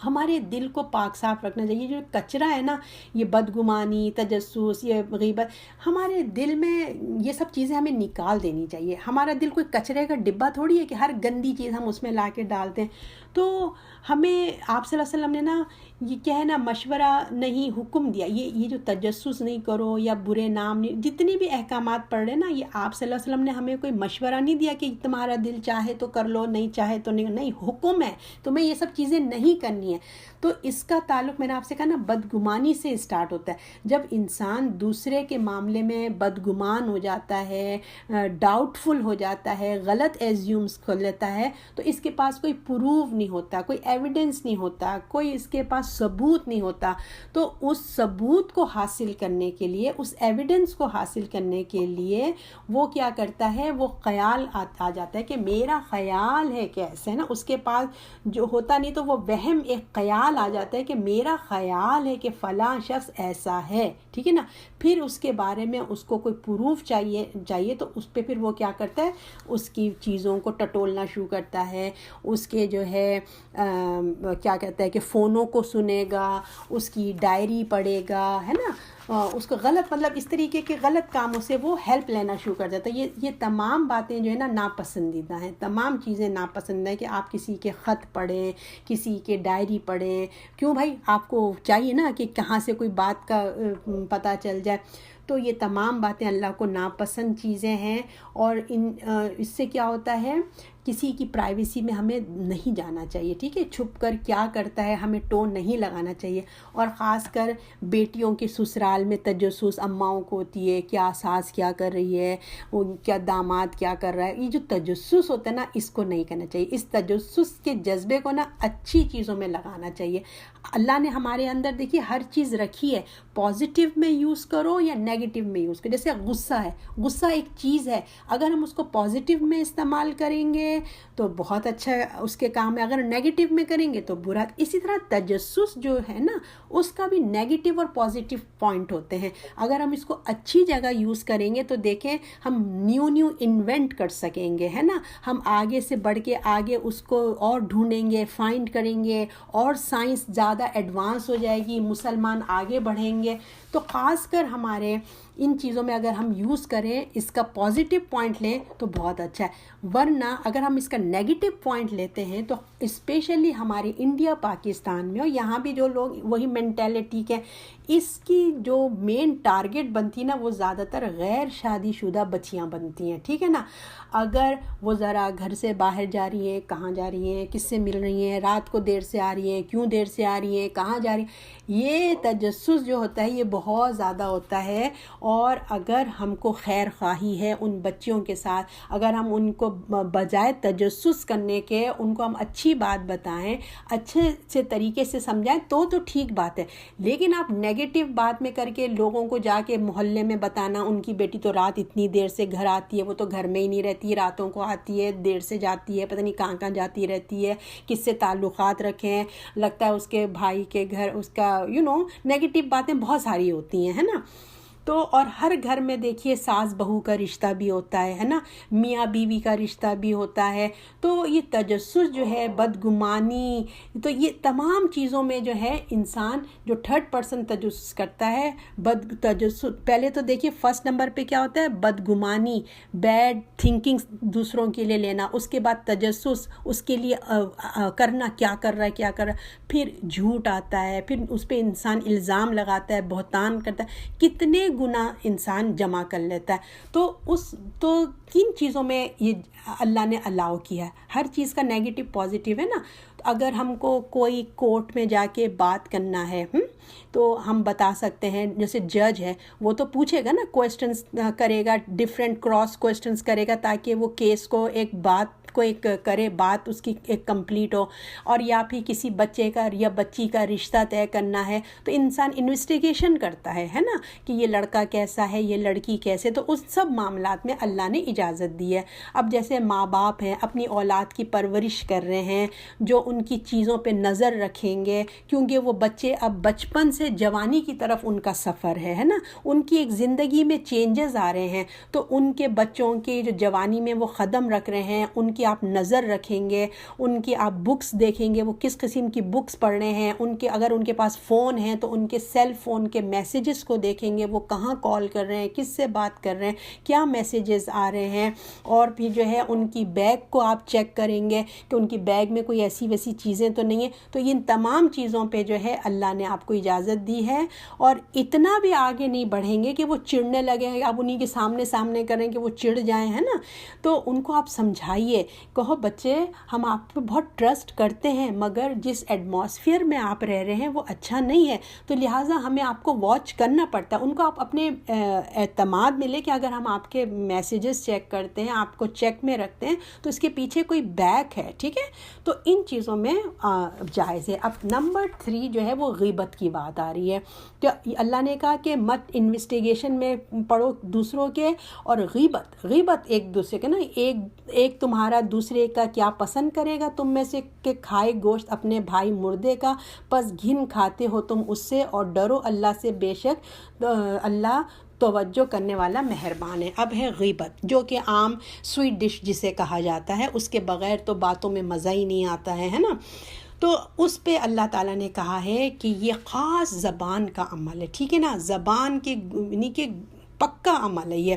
ہمارے دل کو پاک صاف رکھنا چاہیے. جو کچرا ہے نا، یہ بدگمانی، تجسس، یہ غیبت، ہمارے دل میں یہ سب چیزیں ہمیں نکال دینی چاہیے. ہمارا دل کوئی کچرے کا ڈبہ تھوڑی ہے کہ ہر گندی چیز ہم اس میں لا کے ڈالتے ہیں. تو ہمیں آپ صلی اللہ علیہ وسلم نے نا یہ کیا ہے نا، مشورہ نہیں، حکم دیا. یہ جو تجسس نہیں کرو یا برے نام نہیں، جتنی بھی احکامات پڑھ رہے ہیں نا، یہ آپ صلی اللہ علیہ وسلم نے ہمیں کوئی مشورہ نہیں دیا کہ تمہارا دل چاہے تو کر لو، نہیں چاہے تو نہیں. حکم ہے تمہیں یہ سب چیزیں نہیں کرنی ہے. تو اس کا تعلق میں نے آپ سے کہا نا بدگمانی سے اسٹارٹ ہوتا ہے. جب انسان دوسرے کے معاملے میں بدگمان ہو جاتا ہے، ڈاؤٹ فل ہو جاتا ہے، غلط ایزیومز کر لیتا ہے، تو اس کے پاس کوئی پروف نہیں ہوتا، کوئی ایویڈنس نہیں ہوتا، کوئی اس کے پاس ثبوت نہیں ہوتا. تو اس ثبوت کو حاصل کرنے کے لیے، اس ایویڈنس کو حاصل کرنے کے لیے وہ کیا کرتا ہے، وہ خیال آ جاتا ہے کہ میرا خیال ہے کہ ایسے نا. اس کے پاس جو ہوتا نہیں تو وہ وہم، ایک خیال آ جاتا ہے کہ میرا خیال ہے کہ فلاں شخص ایسا ہے، ٹھیک ہے نا. پھر اس کے بارے میں اس کو کوئی پروف چاہیے تو اس پہ پھر وہ کیا کرتا ہے، اس کی چیزوں کو ٹٹولنا شروع کرتا ہے. اس کے جو ہے کیا کہتا ہے کہ فونوں کو سنے گا، اس کی ڈائری پڑھے گا، ہے نا. اس کو غلط مطلب اس طریقے کے غلط کاموں سے وہ ہیلپ لینا شروع کر دیتا ہے. یہ تمام باتیں جو ہے نا ناپسندیدہ ہیں، تمام چیزیں ناپسند ہیں. کہ آپ کسی کے خط پڑھیں، کسی کے ڈائری پڑھیں، کیوں بھائی آپ کو چاہیے نا کہ کہاں سے کوئی بات کا پتہ چل جائے. تو یہ تمام باتیں اللہ کو ناپسند چیزیں ہیں. اور اس سے کیا ہوتا ہے، کسی کی پرائیویسی میں ہمیں نہیں جانا چاہیے، ٹھیک ہے. چھپ کر کیا کرتا ہے ہمیں ٹون نہیں لگانا چاہیے. اور خاص کر بیٹیوں کے سسرال میں تجسس اماؤں کو ہوتی ہے، کیا ساس کیا کر رہی ہے، کیا داماد کیا کر رہا ہے. یہ جو تجسس ہوتا ہے نا، اس کو نہیں کرنا چاہیے. اس تجسس کے جذبے کو نا اچھی چیزوں میں لگانا چاہیے. اللہ نے ہمارے اندر دیکھیے ہر چیز رکھی ہے، پازیٹیو میں یوز کرو یا نیگیٹو میں یوز کرو. جیسے غصہ ہے، غصہ ایک چیز ہے، اگر ہم اس کو پازیٹیو میں استعمال کریں گے گے تو بہت اچھا اس کے کام ہے، اگر نیگیٹو میں کریں گے تو برا. اسی طرح تجسس جو ہے نا اس کا بھی نیگیٹو اور پازیٹیو پوائنٹ ہوتے ہیں. اگر ہم اس کو اچھی جگہ یوز کریں گے تو دیکھیں ہم نیو انوینٹ کر سکیں گے، ہے نا. ہم آگے سے بڑھ کے آگے اس کو اور ڈھونڈیں گے، فائنڈ کریں گے، اور سائنس زیادہ ایڈوانس ہو جائے گی، مسلمان آگے بڑھیں گے. تو خاص کر ہمارے ان چیزوں میں اگر ہم یوز کریں، اس کا پازیٹیو پوائنٹ لیں تو بہت اچھا ہے. ورنہ اگر ہم اس کا نیگیٹو پوائنٹ لیتے ہیں تو اسپیشلی ہمارے انڈیا پاکستان میں، اور یہاں بھی جو لوگ وہی مینٹیلٹی کے، اس کی جو مین ٹارگٹ بنتی نا وہ زیادہ تر غیر شادی شدہ بچیاں بنتی ہیں، ٹھیک ہے نا. اگر وہ ذرا گھر سے باہر جا رہی ہیں، کہاں جا رہی ہیں، کس سے مل رہی ہیں، رات کو دیر سے آ رہی ہیں، کیوں دیر سے آ رہی ہیں، کہاں جا رہی ہیں، یہ تجسس جو ہوتا ہے یہ بہت زیادہ ہوتا ہے. اور اگر ہم کو خیر خواہی ہے ان بچیوں کے ساتھ، اگر ہم ان کو بجائے تجسس کرنے کے ان کو ہم اچھی بات بتائیں، اچھے سے طریقے سے سمجھائیں تو ٹھیک بات ہے. لیکن آپ نیگیٹو بات میں کر کے لوگوں کو جا کے محلے میں بتانا ان کی بیٹی تو رات اتنی دیر سے گھر آتی ہے، وہ تو گھر میں ہی نہیں رہتی، راتوں کو آتی ہے، دیر سے جاتی ہے، پتہ نہیں کہاں کہاں جاتی رہتی ہے، کس سے تعلقات رکھے ہیں، لگتا ہے اس کے بھائی کے گھر، اس کا نیگیٹو باتیں بہت ساری ہوتی ہیں، ہے نا. تو اور ہر گھر میں دیکھیے ساس بہو کا رشتہ بھی ہوتا ہے نا، میاں بیوی کا رشتہ بھی ہوتا ہے. تو یہ تجسس جو ہے، بدگمانی، تو یہ تمام چیزوں میں جو ہے انسان جو تھرڈ پرسن تجسس کرتا ہے، تجسس پہلے تو دیکھیے فرسٹ نمبر پہ کیا ہوتا ہے، بدگمانی، بیڈ تھنکنگ دوسروں کے لیے لینا. اس کے بعد تجسس، اس کے لیے کرنا کیا کر رہا ہے، کیا کر رہا ہے. پھر جھوٹ آتا ہے، پھر اس پہ انسان الزام لگاتا ہے، بہتان کرتا ہے، کتنے گناہ انسان جمع کر لیتا ہے. تو کن چیزوں میں یہ اللہ نے الاؤ کیا ہے. ہر چیز کا نیگیٹو پازیٹیو ہے نا. تو اگر ہم کو کوئی کورٹ میں جا کے بات کرنا ہے تو ہم بتا سکتے ہیں، جیسے جج ہے وہ تو پوچھے گا نا، کویسچنس کرے گا، ڈفرینٹ کراس کویسچنس کرے گا تاکہ وہ کیس کو ایک بات کو ایک کرے، بات اس کی ایک کمپلیٹ ہو. اور یا پھر کسی بچے کا یا بچی کا رشتہ طے کرنا ہے تو انسان انویسٹیگیشن کرتا ہے نا، کہ یہ لڑکا کیسا ہے، یہ لڑکی کیسے. تو اس سب معاملات میں اللہ نے اجازت دی ہے. اب جیسے ماں باپ ہیں، اپنی اولاد کی پرورش کر رہے ہیں، جو ان کی چیزوں پہ نظر رکھیں گے، کیونکہ وہ بچے اب بچپن سے جوانی کی طرف ان کا سفر ہے نا، ان کی ایک زندگی میں چینجز آ رہے ہیں. تو ان کے بچوں کے جو جوانی میں وہ قدم رکھ رہے ہیں ان کی آپ نظر رکھیں گے، ان کی آپ بکس دیکھیں گے، وہ کس قسم کی بکس پڑھ رہے ہیں. اگر ان کے پاس فون ہیں تو ان کے سیل فون کے میسیجز کو دیکھیں گے، وہ کہاں کال کر رہے ہیں، کس سے بات کر رہے ہیں، کیا میسیجز آ رہے ہیں. اور پھر جو ہے ان کی بیگ کو آپ چیک کریں گے کہ ان کی بیگ میں کوئی ایسی ویسی چیزیں تو نہیں ہیں. تو ان تمام چیزوں پہ جو ہے اللہ نے آپ کو اجازت دی ہے. اور اتنا بھی آگے نہیں بڑھیں گے کہ وہ چڑنے لگیں، آپ انہی کے سامنے کریں کہ وہ چڑ جائیں، ہے نا. تو ان کو آپ سمجھائیے، کہو بچے ہم آپ پہ بہت ٹرسٹ کرتے ہیں، مگر جس ایٹماسفیئر میں آپ رہ رہے ہیں وہ اچھا نہیں ہے، تو لہٰذا ہمیں آپ کو واچ کرنا پڑتا ہے. ان کو آپ اپنے اعتماد میں لے کہ اگر ہم آپ کے میسیجز چیک کرتے ہیں، آپ کو چیک میں رکھتے ہیں تو اس کے پیچھے کوئی بیک ہے، ٹھیک ہے. تو ان چیزوں میں جائز ہے. اب نمبر 3 جو ہے وہ غیبت کی بات آ رہی ہے. تو اللہ نے کہا کہ مت انویسٹیگیشن میں پڑھو دوسروں کے، اور غیبت ایک دوسرے کے نا، ایک تمہارا دوسرے کا کیا پسند کرے گا تم میں سے کہ کھائے گوشت اپنے بھائی مردے کا، پس گھن کھاتے ہو تم اس سے، اور ڈرو اللہ سے، بے شک اللہ توجہ کرنے والا مہربان ہے. اب ہے غیبت، جو کہ عام سویٹ ڈش جسے کہا جاتا ہے، اس کے بغیر تو باتوں میں مزہ ہی نہیں آتا ہے نا. تو اس پہ اللہ تعالیٰ نے کہا ہے کہ یہ خاص زبان کا عمل ہے، ٹھیک ہے نا، زبان کے یعنی کہ پکا عمل ہے یہ.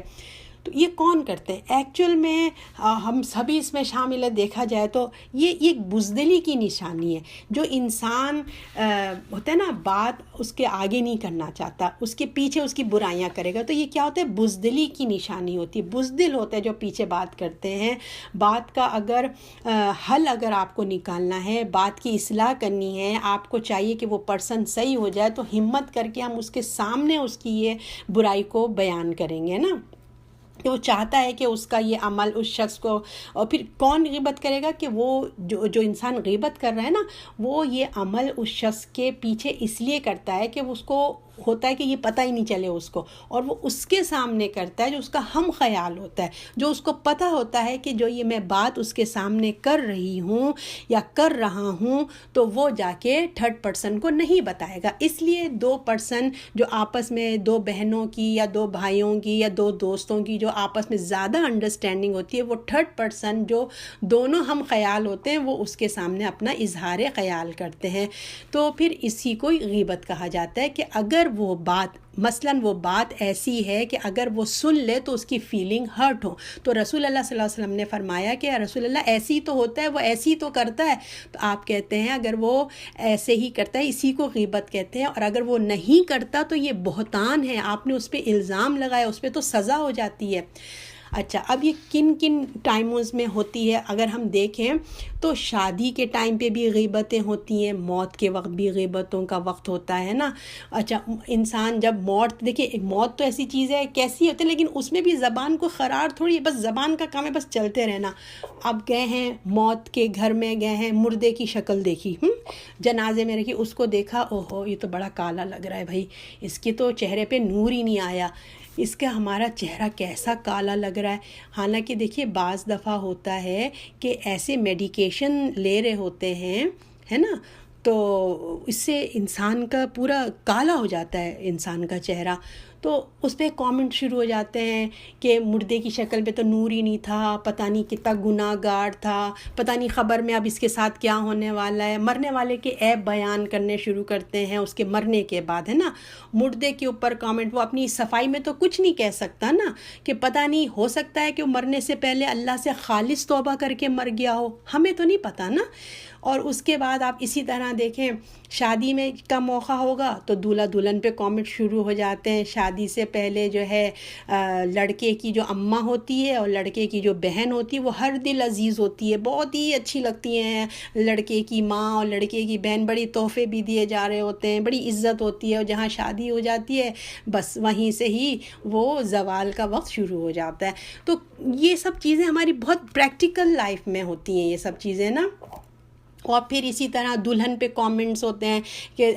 تو یہ کون کرتے ہیں؟ ایکچوئل میں ہم سبھی اس میں شامل ہے. دیکھا جائے تو یہ ایک بزدلی کی نشانی ہے. جو انسان ہوتا ہے نا، بات اس کے آگے نہیں کرنا چاہتا، اس کے پیچھے اس کی برائیاں کرے گا، تو یہ کیا ہوتا ہے؟ بزدلی کی نشانی ہوتی ہے. بزدل ہوتا ہے جو پیچھے بات کرتے ہیں. بات کا اگر حل اگر آپ کو نکالنا ہے، بات کی اصلاح کرنی ہے، آپ کو چاہیے کہ وہ پرسن صحیح ہو جائے، تو ہمت کر کے ہم اس کے سامنے اس کی یہ برائی کو بیان کریں گے نا. کہ وہ چاہتا ہے کہ اس کا یہ عمل اس شخص کو، اور پھر کون غیبت کرے گا؟ کہ وہ جو انسان غیبت کر رہا ہے نا، وہ یہ عمل اس شخص کے پیچھے اس لیے کرتا ہے کہ اس کو ہوتا ہے کہ یہ پتہ ہی نہیں چلے اس کو، اور وہ اس کے سامنے کرتا ہے جو اس کا ہم خیال ہوتا ہے، جو اس کو پتہ ہوتا ہے کہ جو یہ میں بات اس کے سامنے کر رہی ہوں یا کر رہا ہوں تو وہ جا کے تھرڈ پرسن کو نہیں بتائے گا۔ اس لیے دو پرسن جو آپس میں، دو بہنوں کی یا دو بھائیوں کی یا دو دوستوں کی جو آپس میں زیادہ انڈرسٹینڈنگ ہوتی ہے، وہ تھرڈ پرسن جو دونوں ہم خیال ہوتے ہیں وہ اس کے سامنے اپنا اظہار خیال کرتے ہیں۔ تو پھر اسی کو غیبت کہا جاتا ہے کہ اگر وہ بات، مثلاً وہ بات ایسی ہے کہ اگر وہ سن لے تو اس کی فیلنگ ہرٹ ہو، تو رسول اللہ صلی اللہ علیہ وسلم نے فرمایا کہ رسول اللہ ایسی تو ہوتا ہے، وہ ایسی تو کرتا ہے، تو آپ کہتے ہیں اگر وہ ایسے ہی کرتا ہے اسی کو غیبت کہتے ہیں، اور اگر وہ نہیں کرتا تو یہ بہتان ہے، آپ نے اس پہ الزام لگایا، اس پہ تو سزا ہو جاتی ہے۔ اچھا، اب یہ کن کن ٹائمز میں ہوتی ہے اگر ہم دیکھیں تو شادی کے ٹائم پہ بھی غیبتیں ہوتی ہیں، موت کے وقت بھی غیبتوں کا وقت ہوتا ہے نا۔ اچھا، انسان جب موت، دیکھیں موت تو ایسی چیز ہے کیسی ہوتی ہے، لیکن اس میں بھی زبان کو قرار تھوڑی، بس زبان کا کام ہے بس چلتے رہنا۔ اب گئے ہیں موت کے گھر میں، گئے ہیں مردے کی شکل دیکھی، جنازے میں رکھی، اس کو دیکھا، اوہو یہ تو بڑا کالا لگ رہا ہے بھائی، اس کے تو چہرے پہ نور ہی نہیں آیا، اس کا ہمارا چہرہ کیسا کالا لگ رہا ہے۔ حالانکہ دیکھیے بعض دفعہ ہوتا ہے کہ ایسے میڈیکیشن لے رہے ہوتے ہیں، ہے نا، تو اس سے انسان کا پورا کالا ہو جاتا ہے انسان کا چہرہ، تو اس پہ کامنٹ شروع ہو جاتے ہیں کہ مردے کی شکل پہ تو نور ہی نہیں تھا، پتہ نہیں کتنا گناہ گار تھا، پتہ نہیں خبر میں اب اس کے ساتھ کیا ہونے والا ہے۔ مرنے والے کے عیب بیان کرنے شروع کرتے ہیں اس کے مرنے کے بعد، ہے نا۔ مردے کے اوپر کامنٹ، وہ اپنی صفائی میں تو کچھ نہیں کہہ سکتا نا، کہ پتہ نہیں ہو سکتا ہے کہ وہ مرنے سے پہلے اللہ سے خالص توبہ کر کے مر گیا ہو، ہمیں تو نہیں پتہ نا۔ اور اس کے بعد آپ اسی طرح دیکھیں شادی میں کا موقع ہوگا تو دولہا دلہن پہ کامنٹ شروع ہو جاتے ہیں۔ شادی سے پہلے جو ہے لڑکے کی جو اماں ہوتی ہے اور لڑکے کی جو بہن ہوتی ہے وہ ہر دل عزیز ہوتی ہے، بہت ہی اچھی لگتی ہیں، لڑکے کی ماں اور لڑکے کی بہن، بڑی تحفے بھی دیے جا رہے ہوتے ہیں، بڑی عزت ہوتی ہے، اور جہاں شادی ہو جاتی ہے بس وہیں سے ہی وہ زوال کا وقت شروع ہو جاتا ہے۔ تو یہ سب چیزیں ہماری بہت پریکٹیکل لائف میں ہوتی ہیں یہ سب چیزیں نا۔ اور پھر اسی طرح دلہن پہ کامنٹس ہوتے ہیں کہ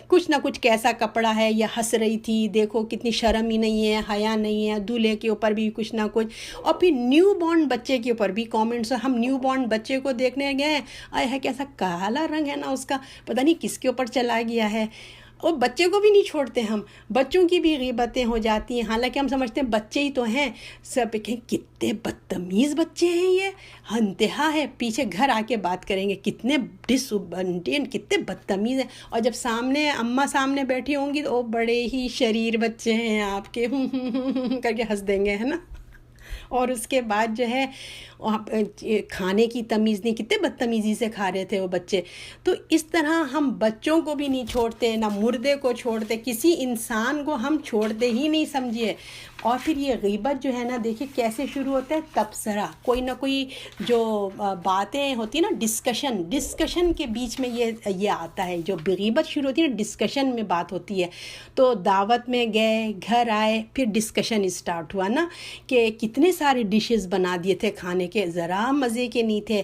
کچھ نہ کچھ کیسا کپڑا ہے، یا ہنس رہی تھی، دیکھو کتنی شرم ہی نہیں ہے، حیا نہیں ہے، دولہے کے اوپر بھی کچھ نہ کچھ۔ اور پھر نیو بورن بچے کے اوپر بھی کامنٹس، ہم نیو بورن بچے کو دیکھنے گئے، آئے ہے کیسا کالا رنگ ہے نا اس کا، پتہ نہیں کس کے اوپر چلا گیا ہے۔ اور بچے کو بھی نہیں چھوڑتے ہم، بچوں کی بھی غیبتیں ہو جاتی ہیں، حالانکہ ہم سمجھتے ہیں بچے ہی تو ہیں، سب کہیں کتنے بدتمیز بچے ہیں یہ، انتہا ہے، پیچھے گھر آ کے بات کریں گے کتنے ڈس اوبیڈینٹ، کتنے بدتمیز ہیں، اور جب سامنے اماں سامنے بیٹھی ہوں گی تو وہ بڑے ہی شریر بچے ہیں آپ کے، کر کے ہنس دیں گے، ہے نا۔ اور اس کے بعد جو ہے کھانے کی تمیز نہیں، کتنے بدتمیزی سے کھا رہے تھے وہ بچے۔ تو اس طرح ہم بچوں کو بھی نہیں چھوڑتے، نہ مردے کو چھوڑتے، کسی انسان کو ہم چھوڑتے ہی نہیں سمجھیے۔ اور پھر یہ غیبت جو ہے نا، دیکھیے کیسے شروع ہوتا ہے، تبصرہ، کوئی نہ کوئی جو باتیں ہوتی ہیں نا، ڈسکشن کے بیچ میں یہ آتا ہے، جو غیبت شروع ہوتی ہے نا، ڈسکشن میں بات ہوتی ہے۔ تو دعوت میں گئے، گھر آئے، پھر ڈسکشن اسٹارٹ ہوا نا، کہ کتنے سارے ڈشز بنا دیے تھے کھانے کے، ذرا مزے کے نہیں تھے،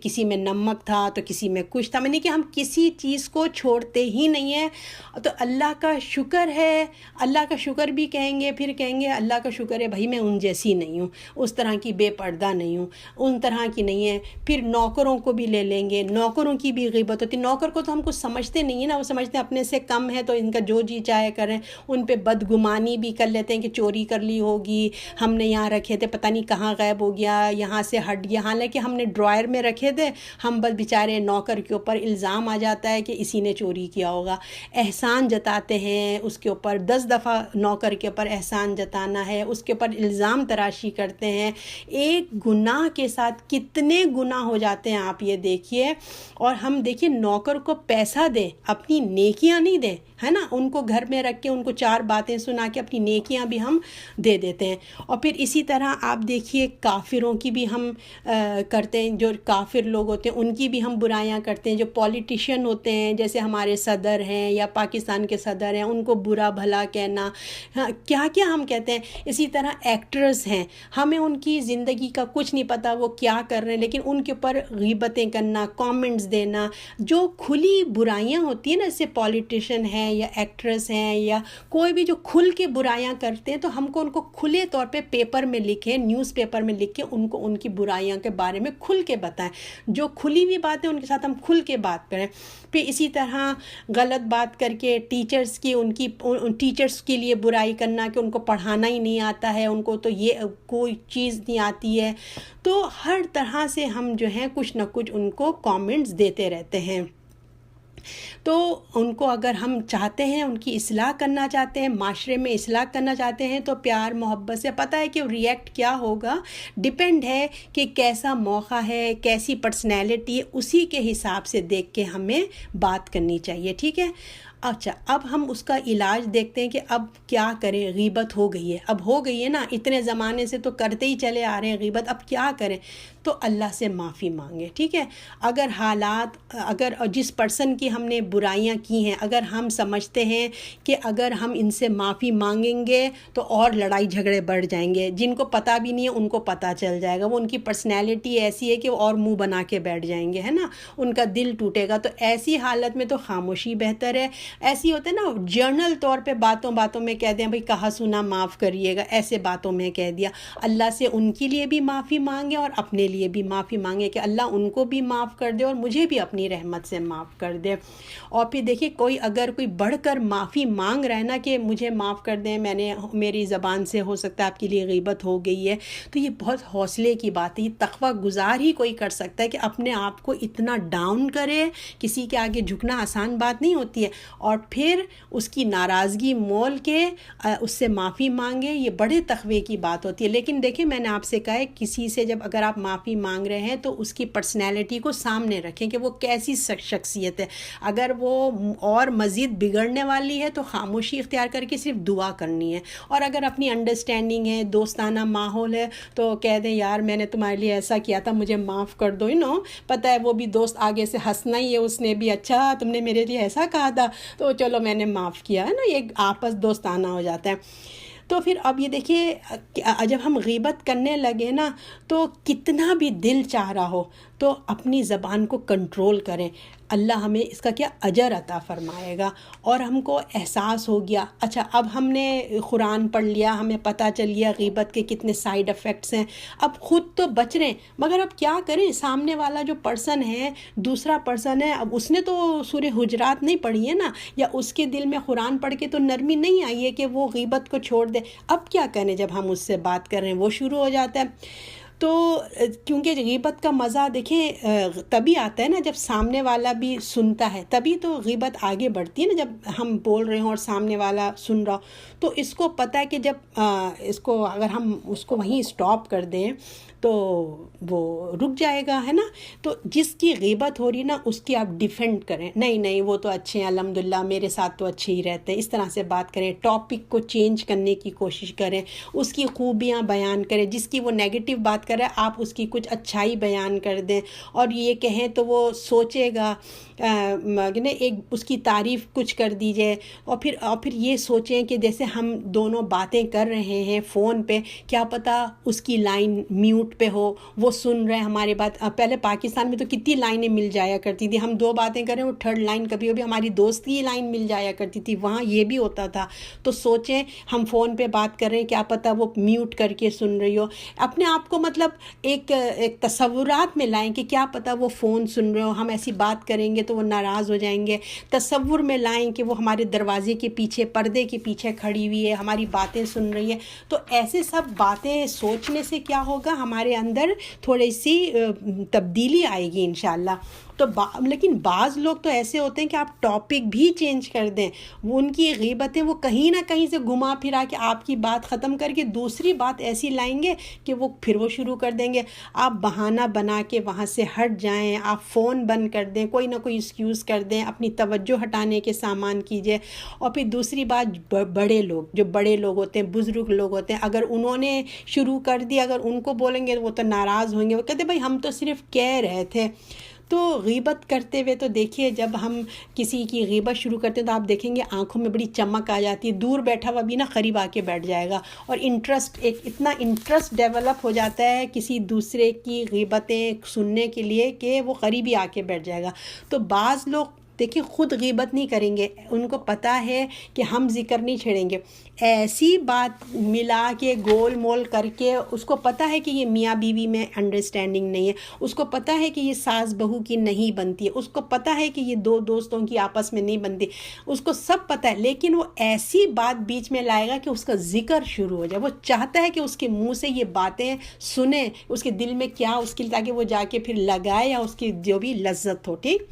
کسی میں نمک تھا تو کسی میں کچھ تھا، میں نے کہ ہم کسی چیز کو چھوڑتے ہی نہیں ہیں۔ تو اللہ کا شکر ہے، اللہ کا شکر بھی کہیں گے، پھر کہیں گے اللہ کا شکر ہے بھائی میں ان جیسی نہیں ہوں، اس طرح کی بے پردہ نہیں ہوں، ان طرح کی نہیں ہے۔ پھر نوکروں کو بھی لے لیں گے، نوکروں کی بھی غیبت ہوتی ہے۔ نوکر کو تو ہم کچھ سمجھتے نہیں ہیں نا، وہ سمجھتے ہیں اپنے سے کم ہے تو ان کا جو جی چاہے کریں، ان پہ بدگمانی بھی کر لیتے ہیں کہ چوری کر لی ہوگی، ہم نے یہاں رکھے تھے پتہ نہیں کہاں غائب ہو گیا، یہاں سے ہٹ گیا، حالانکہ ہم نے ڈرائر میں رکھے تھے، ہم بس بیچارے نوکر کے اوپر الزام آ جاتا ہے کہ اسی نے چوری کیا ہوگا۔ احسان جتاتے ہیں اس کے اوپر، 10 دفعہ نوکر کے اوپر احسان جتانا ہے، اس کے اوپر الزام تراشی کرتے ہیں۔ ایک گناہ کے ساتھ کتنے گناہ ہو جاتے ہیں آپ یہ دیکھیے۔ اور ہم دیکھیے نوکر کو پیسہ دیں، اپنی نیکیاں نہیں دیں، ہے نا، ان کو گھر میں رکھ کے ان کو 4 باتیں سنا کے اپنی نیکیاں بھی ہم دے دیتے ہیں۔ اور پھر اسی طرح آپ دیکھیے کافروں کی بھی ہم کرتے ہیں، جو کافر لوگ ہوتے ہیں ان کی بھی ہم برائیاں کرتے ہیں۔ جو پولیٹیشین ہوتے ہیں جیسے ہمارے صدر ہیں یا پاکستان کے صدر ہیں، ان کو برا بھلا کہنا، کیا کیا ہم کہتے ہیں۔ اسی طرح ایکٹرز ہیں، ہمیں ان کی زندگی کا کچھ نہیں پتہ وہ کیا کر رہے ہیں، لیکن ان کے اوپر غیبتیں کرنا، کامنٹس دینا، جو کھلی برائیاں ہوتی ہیں نا، جیسے پولیٹیشین ہیں یا ایکٹرز ہیں یا کوئی بھی جو کھل کے برائیاں کرتے ہیں، تو ہم کو ان کو کھلے طور پہ پیپر میں لکھیں، نیوز پیپر میں لکھ کے ان کو ان کی برائیاں کے بارے میں کھل کے بتائیں، جو کھلی ہوئی باتیں ان کے ساتھ ہم کھل کے بات کریں۔ پھر اسی طرح غلط بات کر کے ٹیچرز کی ٹیچرز کے لیے برائی کرنا کہ ان کو پڑھانا ہی نہیں آتا ہے، ان کو تو یہ کوئی چیز نہیں آتی ہے، تو ہر طرح سے ہم جو ہیں کچھ نہ کچھ ان کو کامنٹس دیتے رہتے ہیں۔ تو ان کو اگر ہم چاہتے ہیں، ان کی اصلاح کرنا چاہتے ہیں، معاشرے میں اصلاح کرنا چاہتے ہیں، تو پیار محبت سے، پتہ ہے کہ ریئیکٹ کیا ہوگا، ڈیپینڈ ہے کہ کیسا موقع ہے، کیسی پرسنالٹی ہے، اسی کے حساب سے دیکھ کے ہمیں بات کرنی چاہیے، ٹھیک ہے۔ اچھا، اب ہم اس کا علاج دیکھتے ہیں کہ اب کیا کریں، غیبت ہو گئی ہے، اب ہو گئی ہے نا، اتنے زمانے سے تو کرتے ہی چلے آ رہے ہیں غیبت، اب کیا کریں؟ تو اللہ سے معافی مانگیں، ٹھیک ہے۔ اگر حالات، اگر جس پرسن کی ہم نے برائیاں کی ہیں، اگر ہم سمجھتے ہیں کہ اگر ہم ان سے معافی مانگیں گے تو اور لڑائی جھگڑے بڑھ جائیں گے، جن کو پتہ بھی نہیں ہے ان کو پتہ چل جائے گا، وہ ان کی پرسنالٹی ایسی ہے کہ وہ اور منہ بنا کے بیٹھ جائیں گے، ہے نا، ان کا دل ٹوٹے گا، تو ایسی حالت میں تو خاموشی بہتر ہے۔ ایسی ہوتے ہیں نا، جرنل طور پہ باتوں باتوں میں کہہ دیں بھئی کہا سنا معاف کریے گا، ایسے باتوں میں کہہ دیا۔ اللہ سے ان کے لیے بھی معافی مانگے اور اپنے لیے بھی معافی مانگے کہ اللہ ان کو بھی معاف کر دے اور مجھے بھی اپنی رحمت سے معاف کر دے۔ اور پھر دیکھیے، اگر کوئی بڑھ کر معافی مانگ رہا ہے نا کہ مجھے معاف کر دیں، میری زبان سے ہو سکتا ہے آپ کے لیے غیبت ہو گئی ہے، تو یہ بہت حوصلے کی بات ہے، یہ تقویٰ گزار ہی کوئی کر سکتا ہے کہ اپنے آپ کو اتنا ڈاؤن کرے، کسی کے آگے جھکنا آسان بات نہیں ہوتی ہے، اور پھر اس کی ناراضگی مول کے اس سے معافی مانگے، یہ بڑے تقوی کی بات ہوتی ہے۔ لیکن دیکھیں، میں نے آپ سے کہا ہے، کسی سے جب اگر آپ معافی مانگ رہے ہیں تو اس کی پرسنالٹی کو سامنے رکھیں کہ وہ کیسی شخصیت ہے۔ اگر وہ اور مزید بگڑنے والی ہے تو خاموشی اختیار کر کے صرف دعا کرنی ہے، اور اگر اپنی انڈرسٹینڈنگ ہے، دوستانہ ماحول ہے، تو کہہ دیں یار میں نے تمہارے لیے ایسا کیا تھا، مجھے معاف کر دو، پتہ ہے وہ بھی دوست آگے سے ہنسنا ہی ہے، اس نے بھی اچھا تم نے میرے لیے ایسا کہا تھا تو چلو میں نے معاف کیا، ہے نا، یہ آپس دوستانہ ہو جاتا ہے۔ تو پھر اب یہ دیکھیے، جب ہم غیبت کرنے لگے نا، تو کتنا بھی دل چاہ رہا ہو تو اپنی زبان کو کنٹرول کریں، اللہ ہمیں اس کا کیا اجر عطا فرمائے گا۔ اور ہم کو احساس ہو گیا، اچھا اب ہم نے قرآن پڑھ لیا، ہمیں پتہ چل گیا غیبت کے کتنے سائیڈ افیکٹس ہیں، اب خود تو بچ رہے ہیں، مگر اب کیا کریں، سامنے والا جو پرسن ہے، دوسرا پرسن ہے، اب اس نے تو سورہ حجرات نہیں پڑھی ہے نا، یا اس کے دل میں قرآن پڑھ کے تو نرمی نہیں آئی ہے کہ وہ غیبت کو چھوڑ دے، اب کیا کریں جب ہم اس سے بات کر رہے ہیں، وہ شروع ہو جاتا ہے۔ تو کیونکہ غیبت کا مزہ دیکھیں تبھی آتا ہے نا جب سامنے والا بھی سنتا ہے، تبھی تو غیبت آگے بڑھتی ہے نا، جب ہم بول رہے ہوں اور سامنے والا سن رہا ہو، تو اس کو پتہ ہے کہ جب اس کو اگر ہم اس کو وہیں اسٹاپ کر دیں تو وہ رک جائے گا، ہے نا۔ تو جس کی غیبت ہو رہی ہے نا، اس کی آپ ڈیفینڈ کریں، نہیں وہ تو اچھے ہیں الحمدللہ، میرے ساتھ تو اچھے ہی رہتے ہیں، اس طرح سے بات کریں، ٹاپک کو چینج کرنے کی کوشش کریں، اس کی خوبیاں بیان کریں، جس کی وہ نیگیٹو بات کر رہا ہے آپ اس کی کچھ اچھائی بیان کر دیں، اور یہ کہیں تو وہ سوچے گا، ایک اس کی تعریف کچھ کر دیجئے، اور پھر یہ سوچیں کہ جیسے ہم دونوں باتیں کر رہے ہیں فون پہ، کیا پتہ اس کی لائن میوٹ پہ ہو، وہ سن رہے ہیں ہماری بات۔ پہلے پاکستان میں تو کتنی لائنیں مل جایا کرتی تھی، ہم دو باتیں کریں وہ تھرڈ لائن کبھی ہماری دوست کی لائن مل جایا کرتی تھی، وہاں یہ بھی ہوتا تھا۔ تو سوچیں ہم فون پہ بات کر رہے ہیں، کیا پتہ وہ میوٹ کر کے سن رہی ہو، اپنے آپ کو مطلب ایک تصورات میں لائیں کہ کیا پتہ وہ فون سن رہے ہو، ہم ایسی بات کریں گے تو وہ ناراض ہو جائیں گے، تصور میں لائیں کہ وہ ہمارے دروازے کے پیچھے، پردے کے پیچھے کھڑی ہوئی ہے، ہماری باتیں سن رہی ہے۔ تو ایسے سب باتیں سوچنے سے کیا ہوگا، ہمارے اندر تھوڑی سی تبدیلی آئے گی انشاءاللہ۔ تو لیکن بعض لوگ تو ایسے ہوتے ہیں کہ آپ ٹاپک بھی چینج کر دیں، وہ ان کی غیبتیں وہ کہیں نہ کہیں سے گھما پھرا کے آپ کی بات ختم کر کے دوسری بات ایسی لائیں گے کہ وہ شروع کر دیں گے، آپ بہانہ بنا کے وہاں سے ہٹ جائیں، آپ فون بند کر دیں، کوئی نہ کوئی ایکسکیوز کر دیں، اپنی توجہ ہٹانے کے سامان کیجئے۔ اور پھر دوسری بات، بڑے لوگ جو بڑے لوگ ہوتے ہیں، بزرگ لوگ ہوتے ہیں، اگر انہوں نے شروع کر دیا، اگر ان کو بولیں گے وہ تو ناراض ہوئیں گے، وہ کہتے ہیں بھائی ہم تو صرف کہہ رہے تھے۔ تو غیبت کرتے ہوئے تو دیکھیے جب ہم کسی کی غیبت شروع کرتے ہیں تو آپ دیکھیں گے آنکھوں میں بڑی چمک آ جاتی ہے، دور بیٹھا ہوا بھی نا قریب آ کے بیٹھ جائے گا، اور اتنا انٹرسٹ ڈیولپ ہو جاتا ہے کسی دوسرے کی غیبتیں سننے کے لیے کہ وہ قریب ہی آ کے بیٹھ جائے گا۔ تو بعض لوگ دیکھیں خود غیبت نہیں کریں گے، ان کو پتہ ہے کہ ہم ذکر نہیں چھیڑیں گے، ایسی بات ملا کے گول مول کر کے، اس کو پتہ ہے کہ یہ میاں بیوی میں انڈرسٹینڈنگ نہیں ہے، اس کو پتہ ہے کہ یہ ساس بہو کی نہیں بنتی ہے، اس کو پتہ ہے کہ یہ دو دوستوں کی آپس میں نہیں بنتی، اس کو سب پتہ ہے، لیکن وہ ایسی بات بیچ میں لائے گا کہ اس کا ذکر شروع ہو جائے۔ وہ چاہتا ہے کہ اس کے منہ سے یہ باتیں سنیں، اس کے دل میں کیا اس کے، تاکہ وہ جا کے پھر لگائے یا اس کی جو بھی لذت ہو، ٹھیک۔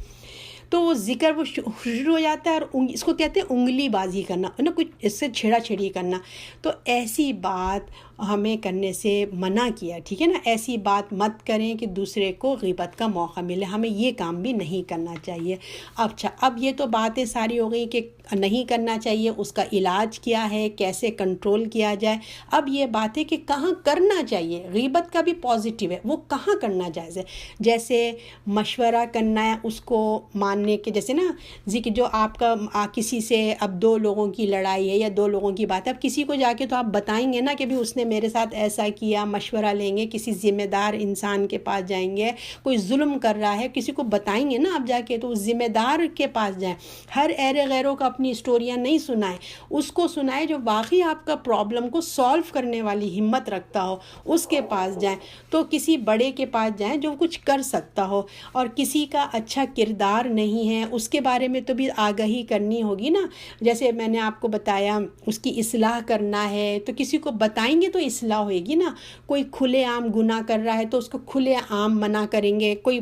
تو وہ ذکر وہ شروع ہو جاتا ہے، اور اس کو کہتے ہیں انگلی بازی کرنا، نا کچھ اس سے چھیڑا چھیڑی کرنا۔ تو ایسی بات ہمیں کرنے سے منع کیا، ٹھیک ہے نا، ایسی بات مت کریں کہ دوسرے کو غیبت کا موقع ملے، ہمیں یہ کام بھی نہیں کرنا چاہیے۔ اچھا، اب یہ تو باتیں ساری ہو گئی کہ نہیں کرنا چاہیے، اس کا علاج کیا ہے، کیسے کنٹرول کیا جائے۔ اب یہ بات ہے کہ کہاں کرنا چاہیے، غیبت کا بھی پازیٹیو ہے، وہ کہاں کرنا جائز ہے۔ جیسے مشورہ کرنا ہے اس کو ماننے کے، جیسے نا ذکر جو آپ کا کسی سے اب دو لوگوں کی لڑائی ہے یا دو لوگوں کی بات ہے، اب کسی کو جا کے تو آپ بتائیں گے نا کہ بھی اس نے میرے ساتھ ایسا کیا، مشورہ لیں گے، کسی ذمہ دار انسان کے پاس جائیں گے، کوئی ظلم کر رہا ہے کسی کو بتائیں گے نا آپ جا کے، تو اس ذمہ دار کے پاس جائیں۔ ہر ایرے غیروں کو اپنی اسٹوریاں نہیں سنائیں، اس کو سنائیں جو واقعی آپ کا پرابلم کو سولو کرنے والی ہمت رکھتا ہو، اس کے پاس جائیں۔ تو کسی بڑے کے پاس جائیں جو کچھ کر سکتا ہو، اور کسی کا اچھا کردار نہیں ہے اس کے بارے میں تو بھی آگاہی کرنی ہوگی نا۔ جیسے میں نے آپ کو بتایا اس کی اصلاح کرنا ہے تو کسی کو بتائیں گے تو اصلاح ہوئے گی نا۔ کوئی کھلے عام گناہ کر رہا ہے تو اس کو کھلے عام منع کریں گے، کوئی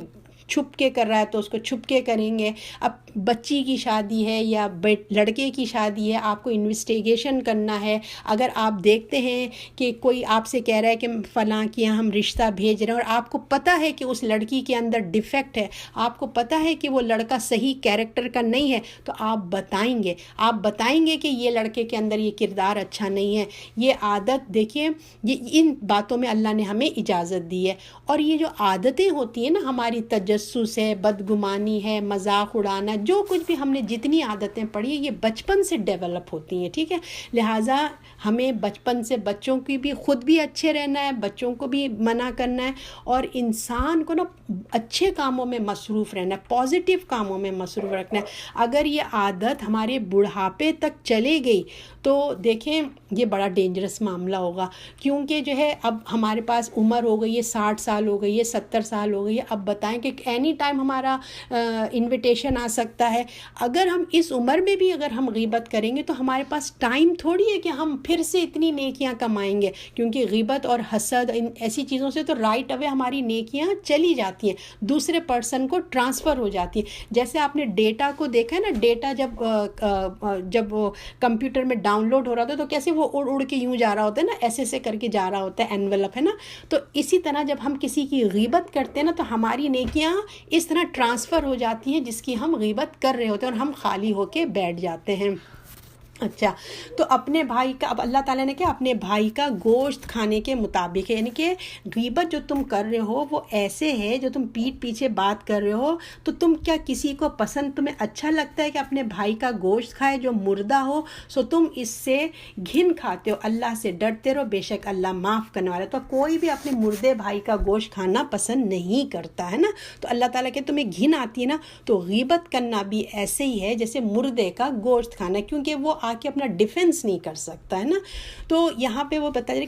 چھپ کے کر رہا ہے تو اس کو چھپ کے کریں گے۔ اب بچی کی شادی ہے یا لڑکے کی شادی ہے، آپ کو انویسٹیگیشن کرنا ہے۔ اگر آپ دیکھتے ہیں کہ کوئی آپ سے کہہ رہا ہے کہ فلاں کے یہاں ہم رشتہ بھیج رہے ہیں، اور آپ کو پتہ ہے کہ اس لڑکی کے اندر ڈیفیکٹ ہے، آپ کو پتہ ہے کہ وہ لڑکا صحیح کیریکٹر کا نہیں ہے، تو آپ بتائیں گے کہ یہ لڑکے کے اندر یہ کردار اچھا نہیں ہے، یہ عادت دیکھیے، یہ ان باتوں میں اللہ نے ہمیں اجازت دی ہے۔ اور یہ جو عادتیں ہوتی ہیں نا ہماری، تجسس ہے، بدگمانی ہے، مذاق اڑانا، جو کچھ بھی ہم نے جتنی عادتیں پڑھی ہیں یہ بچپن سے ڈیولپ ہوتی ہیں، ٹھیک ہے۔ لہٰذا ہمیں بچپن سے بچوں کی بھی، خود بھی اچھے رہنا ہے، بچوں کو بھی منع کرنا ہے، اور انسان کو نا اچھے کاموں میں مصروف رہنا ہے، پازیٹیو کاموں میں مصروف رکھنا ہے۔ اگر یہ عادت ہمارے بڑھاپے تک چلے گئی تو دیکھیں یہ بڑا ڈینجرس معاملہ ہوگا، کیونکہ جو ہے اب ہمارے پاس عمر ہو گئی ہے، 60 سال ہو گئی ہے، 70 سال ہو گئی ہے، اب بتائیں کہ اینی ٹائم ہمارا انویٹیشن آ سکتا ہے۔ اگر ہم اس عمر میں بھی اگر ہم غیبت کریں گے تو ہمارے پاس ٹائم تھوڑی ہے کہ ہم پھر سے اتنی نیکیاں کمائیں گے، کیونکہ غیبت اور حسد ان ایسی چیزوں سے تو رائٹ اوے ہماری نیکیاں چلی جاتی ہیں، دوسرے پرسن کو ٹرانسفر ہو جاتی ہیں۔ جیسے آپ نے ڈیٹا کو دیکھا ہے نا، ڈیٹا جب وہ کمپیوٹر میں ڈاؤن لوڈ ہو رہا ہوتا ہے تو کیسے وہ اڑ اڑ کے یوں جا رہا ہوتا ہے نا، ایسے کر کے جا رہا ہوتا ہے، انویلپ ہے نا۔ تو اسی طرح جب ہم کسی کی غیبت کرتے ہیں نا تو ہماری نیکیاں اس طرح ٹرانسفر ہو جاتی ہیں جس کی ہم غیبت کر رہے ہوتے ہیں، اور ہم خالی ہو کے بیٹھ جاتے ہیں۔ اچھا، تو اپنے بھائی کا، اب اللہ تعالیٰ نے کیا اپنے بھائی کا گوشت کھانے کے مطابق ہے، یعنی کہ غیبت جو تم کر رہے ہو وہ ایسے ہے جو تم پیٹھ پیچھے بات کر رہے ہو، تو تم کیا کسی کو پسند، تمہیں اچھا لگتا ہے کہ اپنے بھائی کا گوشت کھائے جو مردہ ہو؟ سو تم اس سے گھن کھاتے ہو، اللہ سے ڈرتے رہو، بے شک اللہ معاف کرنے والا ہے۔ تو کوئی بھی اپنے مردے بھائی کا گوشت کھانا پسند نہیں کرتا ہے نا، تو اللہ تعالیٰ کہ تمہیں گھن آتی ہے نا، تو غیبت کرنا بھی ایسے ہی ہے جیسے مردے کا گوشت کھانا، کیونکہ وہ آ کے اپنا ڈیفنس نہیں کر سکتا ہے نا۔ تو یہاں پہ وہ بتایا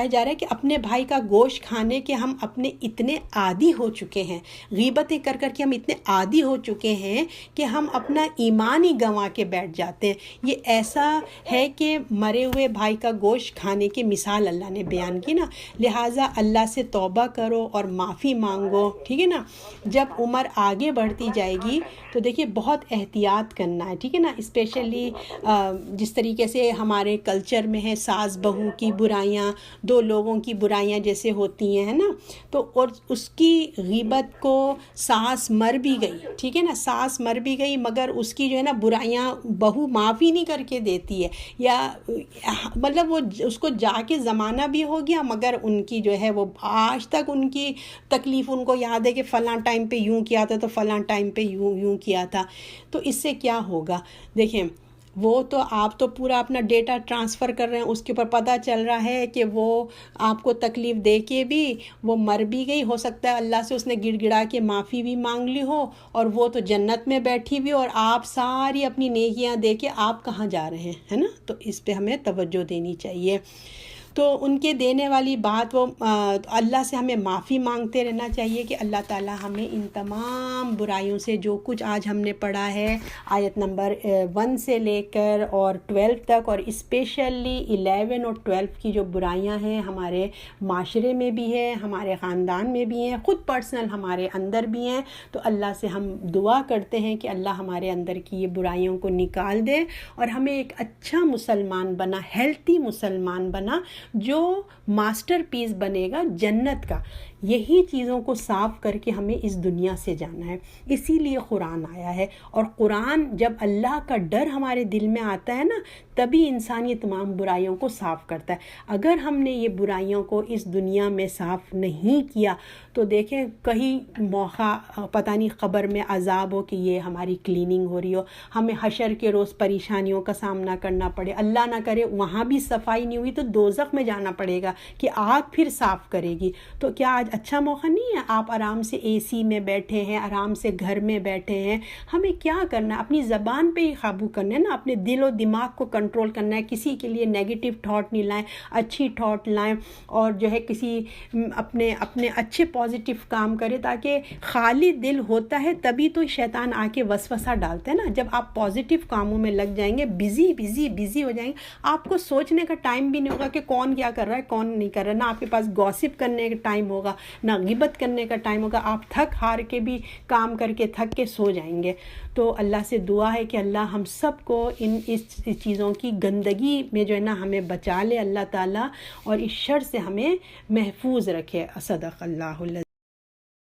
جا رہا ہے کہ اپنے بھائی کا گوشت کھانے کے ہم اپنے اتنے عادی ہو چکے ہیں، غیبتیں کر کر کے ہم اتنے عادی ہو چکے ہیں کہ ہم اپنا ایمان ہی گنوا کے بیٹھ جاتے ہیں۔ یہ ایسا ہے کہ مرے ہوئے بھائی کا گوشت کھانے کی مثال اللہ نے بیان کی نا، لہٰذا اللہ سے توبہ کرو اور معافی مانگو، ٹھیک ہے نا۔ جب عمر آگے بڑھتی جائے گی تو دیکھیے بہت احتیاط کرنا ہے، ٹھیک ہے نا، اسپیشلی اسپیشلی جس طریقے سے ہمارے کلچر میں ہے ساس بہو کی برائیاں، دو لوگوں کی برائیاں جیسے ہوتی ہیں نا، تو اور اس کی غیبت کو ساس مر بھی گئی، ٹھیک ہے نا، ساس مر بھی گئی مگر اس کی جو ہے نا برائیاں بہو معافی نہیں کر کے دیتی ہے، یا مطلب وہ اس کو جا کے زمانہ بھی ہو گیا مگر ان کی جو ہے وہ آج تک ان کی تکلیف ان کو یاد ہے کہ فلاں ٹائم پہ یوں کیا تھا تو فلاں ٹائم پہ یوں کیا تھا. تو اس سے کیا ہوگا؟ دیکھیں وہ تو آپ تو پورا اپنا ڈیٹا ٹرانسفر کر رہے ہیں، اس کے اوپر پتہ چل رہا ہے کہ وہ آپ کو تکلیف دے کے بھی وہ مر بھی گئی، ہو سکتا ہے اللہ سے اس نے گڑ گڑا کے معافی بھی مانگ لی ہو، اور وہ تو جنت میں بیٹھی بھی، اور آپ ساری اپنی نیکیاں دے کے آپ کہاں جا رہے ہیں، ہے نا. تو اس پہ ہمیں توجہ دینی چاہیے. تو ان کے دینے والی بات وہ اللہ سے ہمیں معافی مانگتے رہنا چاہیے کہ اللہ تعالیٰ ہمیں ان تمام برائیوں سے، جو کچھ آج ہم نے پڑھا ہے آیت نمبر 1 سے لے کر اور 12 تک، اور اسپیشلی 11 اور 12 کی جو برائیاں ہیں ہمارے معاشرے میں بھی ہے، ہمارے خاندان میں بھی ہیں، خود پرسنل ہمارے اندر بھی ہیں، تو اللہ سے ہم دعا کرتے ہیں کہ اللہ ہمارے اندر کی یہ برائیوں کو نکال دے اور ہمیں ایک اچھا مسلمان بنا، ہیلتھی مسلمان بنا، جو ماسٹر پیس بنے گا جنت کا. یہی چیزوں کو صاف کر کے ہمیں اس دنیا سے جانا ہے. اسی لیے قرآن آیا ہے، اور قرآن جب اللہ کا ڈر ہمارے دل میں آتا ہے نا، تبھی انسان یہ تمام برائیوں کو صاف کرتا ہے. اگر ہم نے یہ برائیوں کو اس دنیا میں صاف نہیں کیا تو دیکھیں کہیں موقع پتہ نہیں قبر میں عذاب ہو کہ یہ ہماری کلیننگ ہو رہی ہو، ہمیں حشر کے روز پریشانیوں کا سامنا کرنا پڑے، اللہ نہ کرے وہاں بھی صفائی نہیں ہوئی تو دوزخ میں جانا پڑے گا کہ آگ پھر صاف کرے گی. تو کیا آج اچھا موقع نہیں ہے؟ آپ آرام سے اے سی میں بیٹھے ہیں، آرام سے گھر میں بیٹھے ہیں. ہمیں کیا کرنا ہے؟ اپنی زبان پہ ہی قابو کرنا ہے نا، اپنے دل و دماغ کو کنٹرول کرنا ہے. کسی کے لیے نیگیٹو تھاٹ نہیں لائیں، اچھی تھاٹ لائیں، اور جو ہے کسی اپنے اچھے پازیٹیو کام کرے، تاکہ خالی دل ہوتا ہے تبھی تو شیطان آ کے وسوسہ ڈالتا ہے نا. جب آپ پازیٹیو کاموں میں لگ جائیں گے، بزی ہو جائیں گے، آپ کو سوچنے کا ٹائم بھی نہیں ہوگا کہ کون کیا کر رہا ہے کون نہیں کر رہا، نہ آپ کے پاس گوسپ کرنے کا ٹائم ہوگا، نہ غیبت کرنے کا ٹائم ہوگا. آپ تھک ہار کے بھی کام کر کے تھک کے سو جائیں گے. تو اللہ سے دعا ہے کہ اللہ ہم سب کو اس چیزوں کی گندگی میں جو ہے نا ہمیں بچا لے اللہ تعالیٰ، اور اس شر سے ہمیں محفوظ رکھے. صدق اللہ العظیم.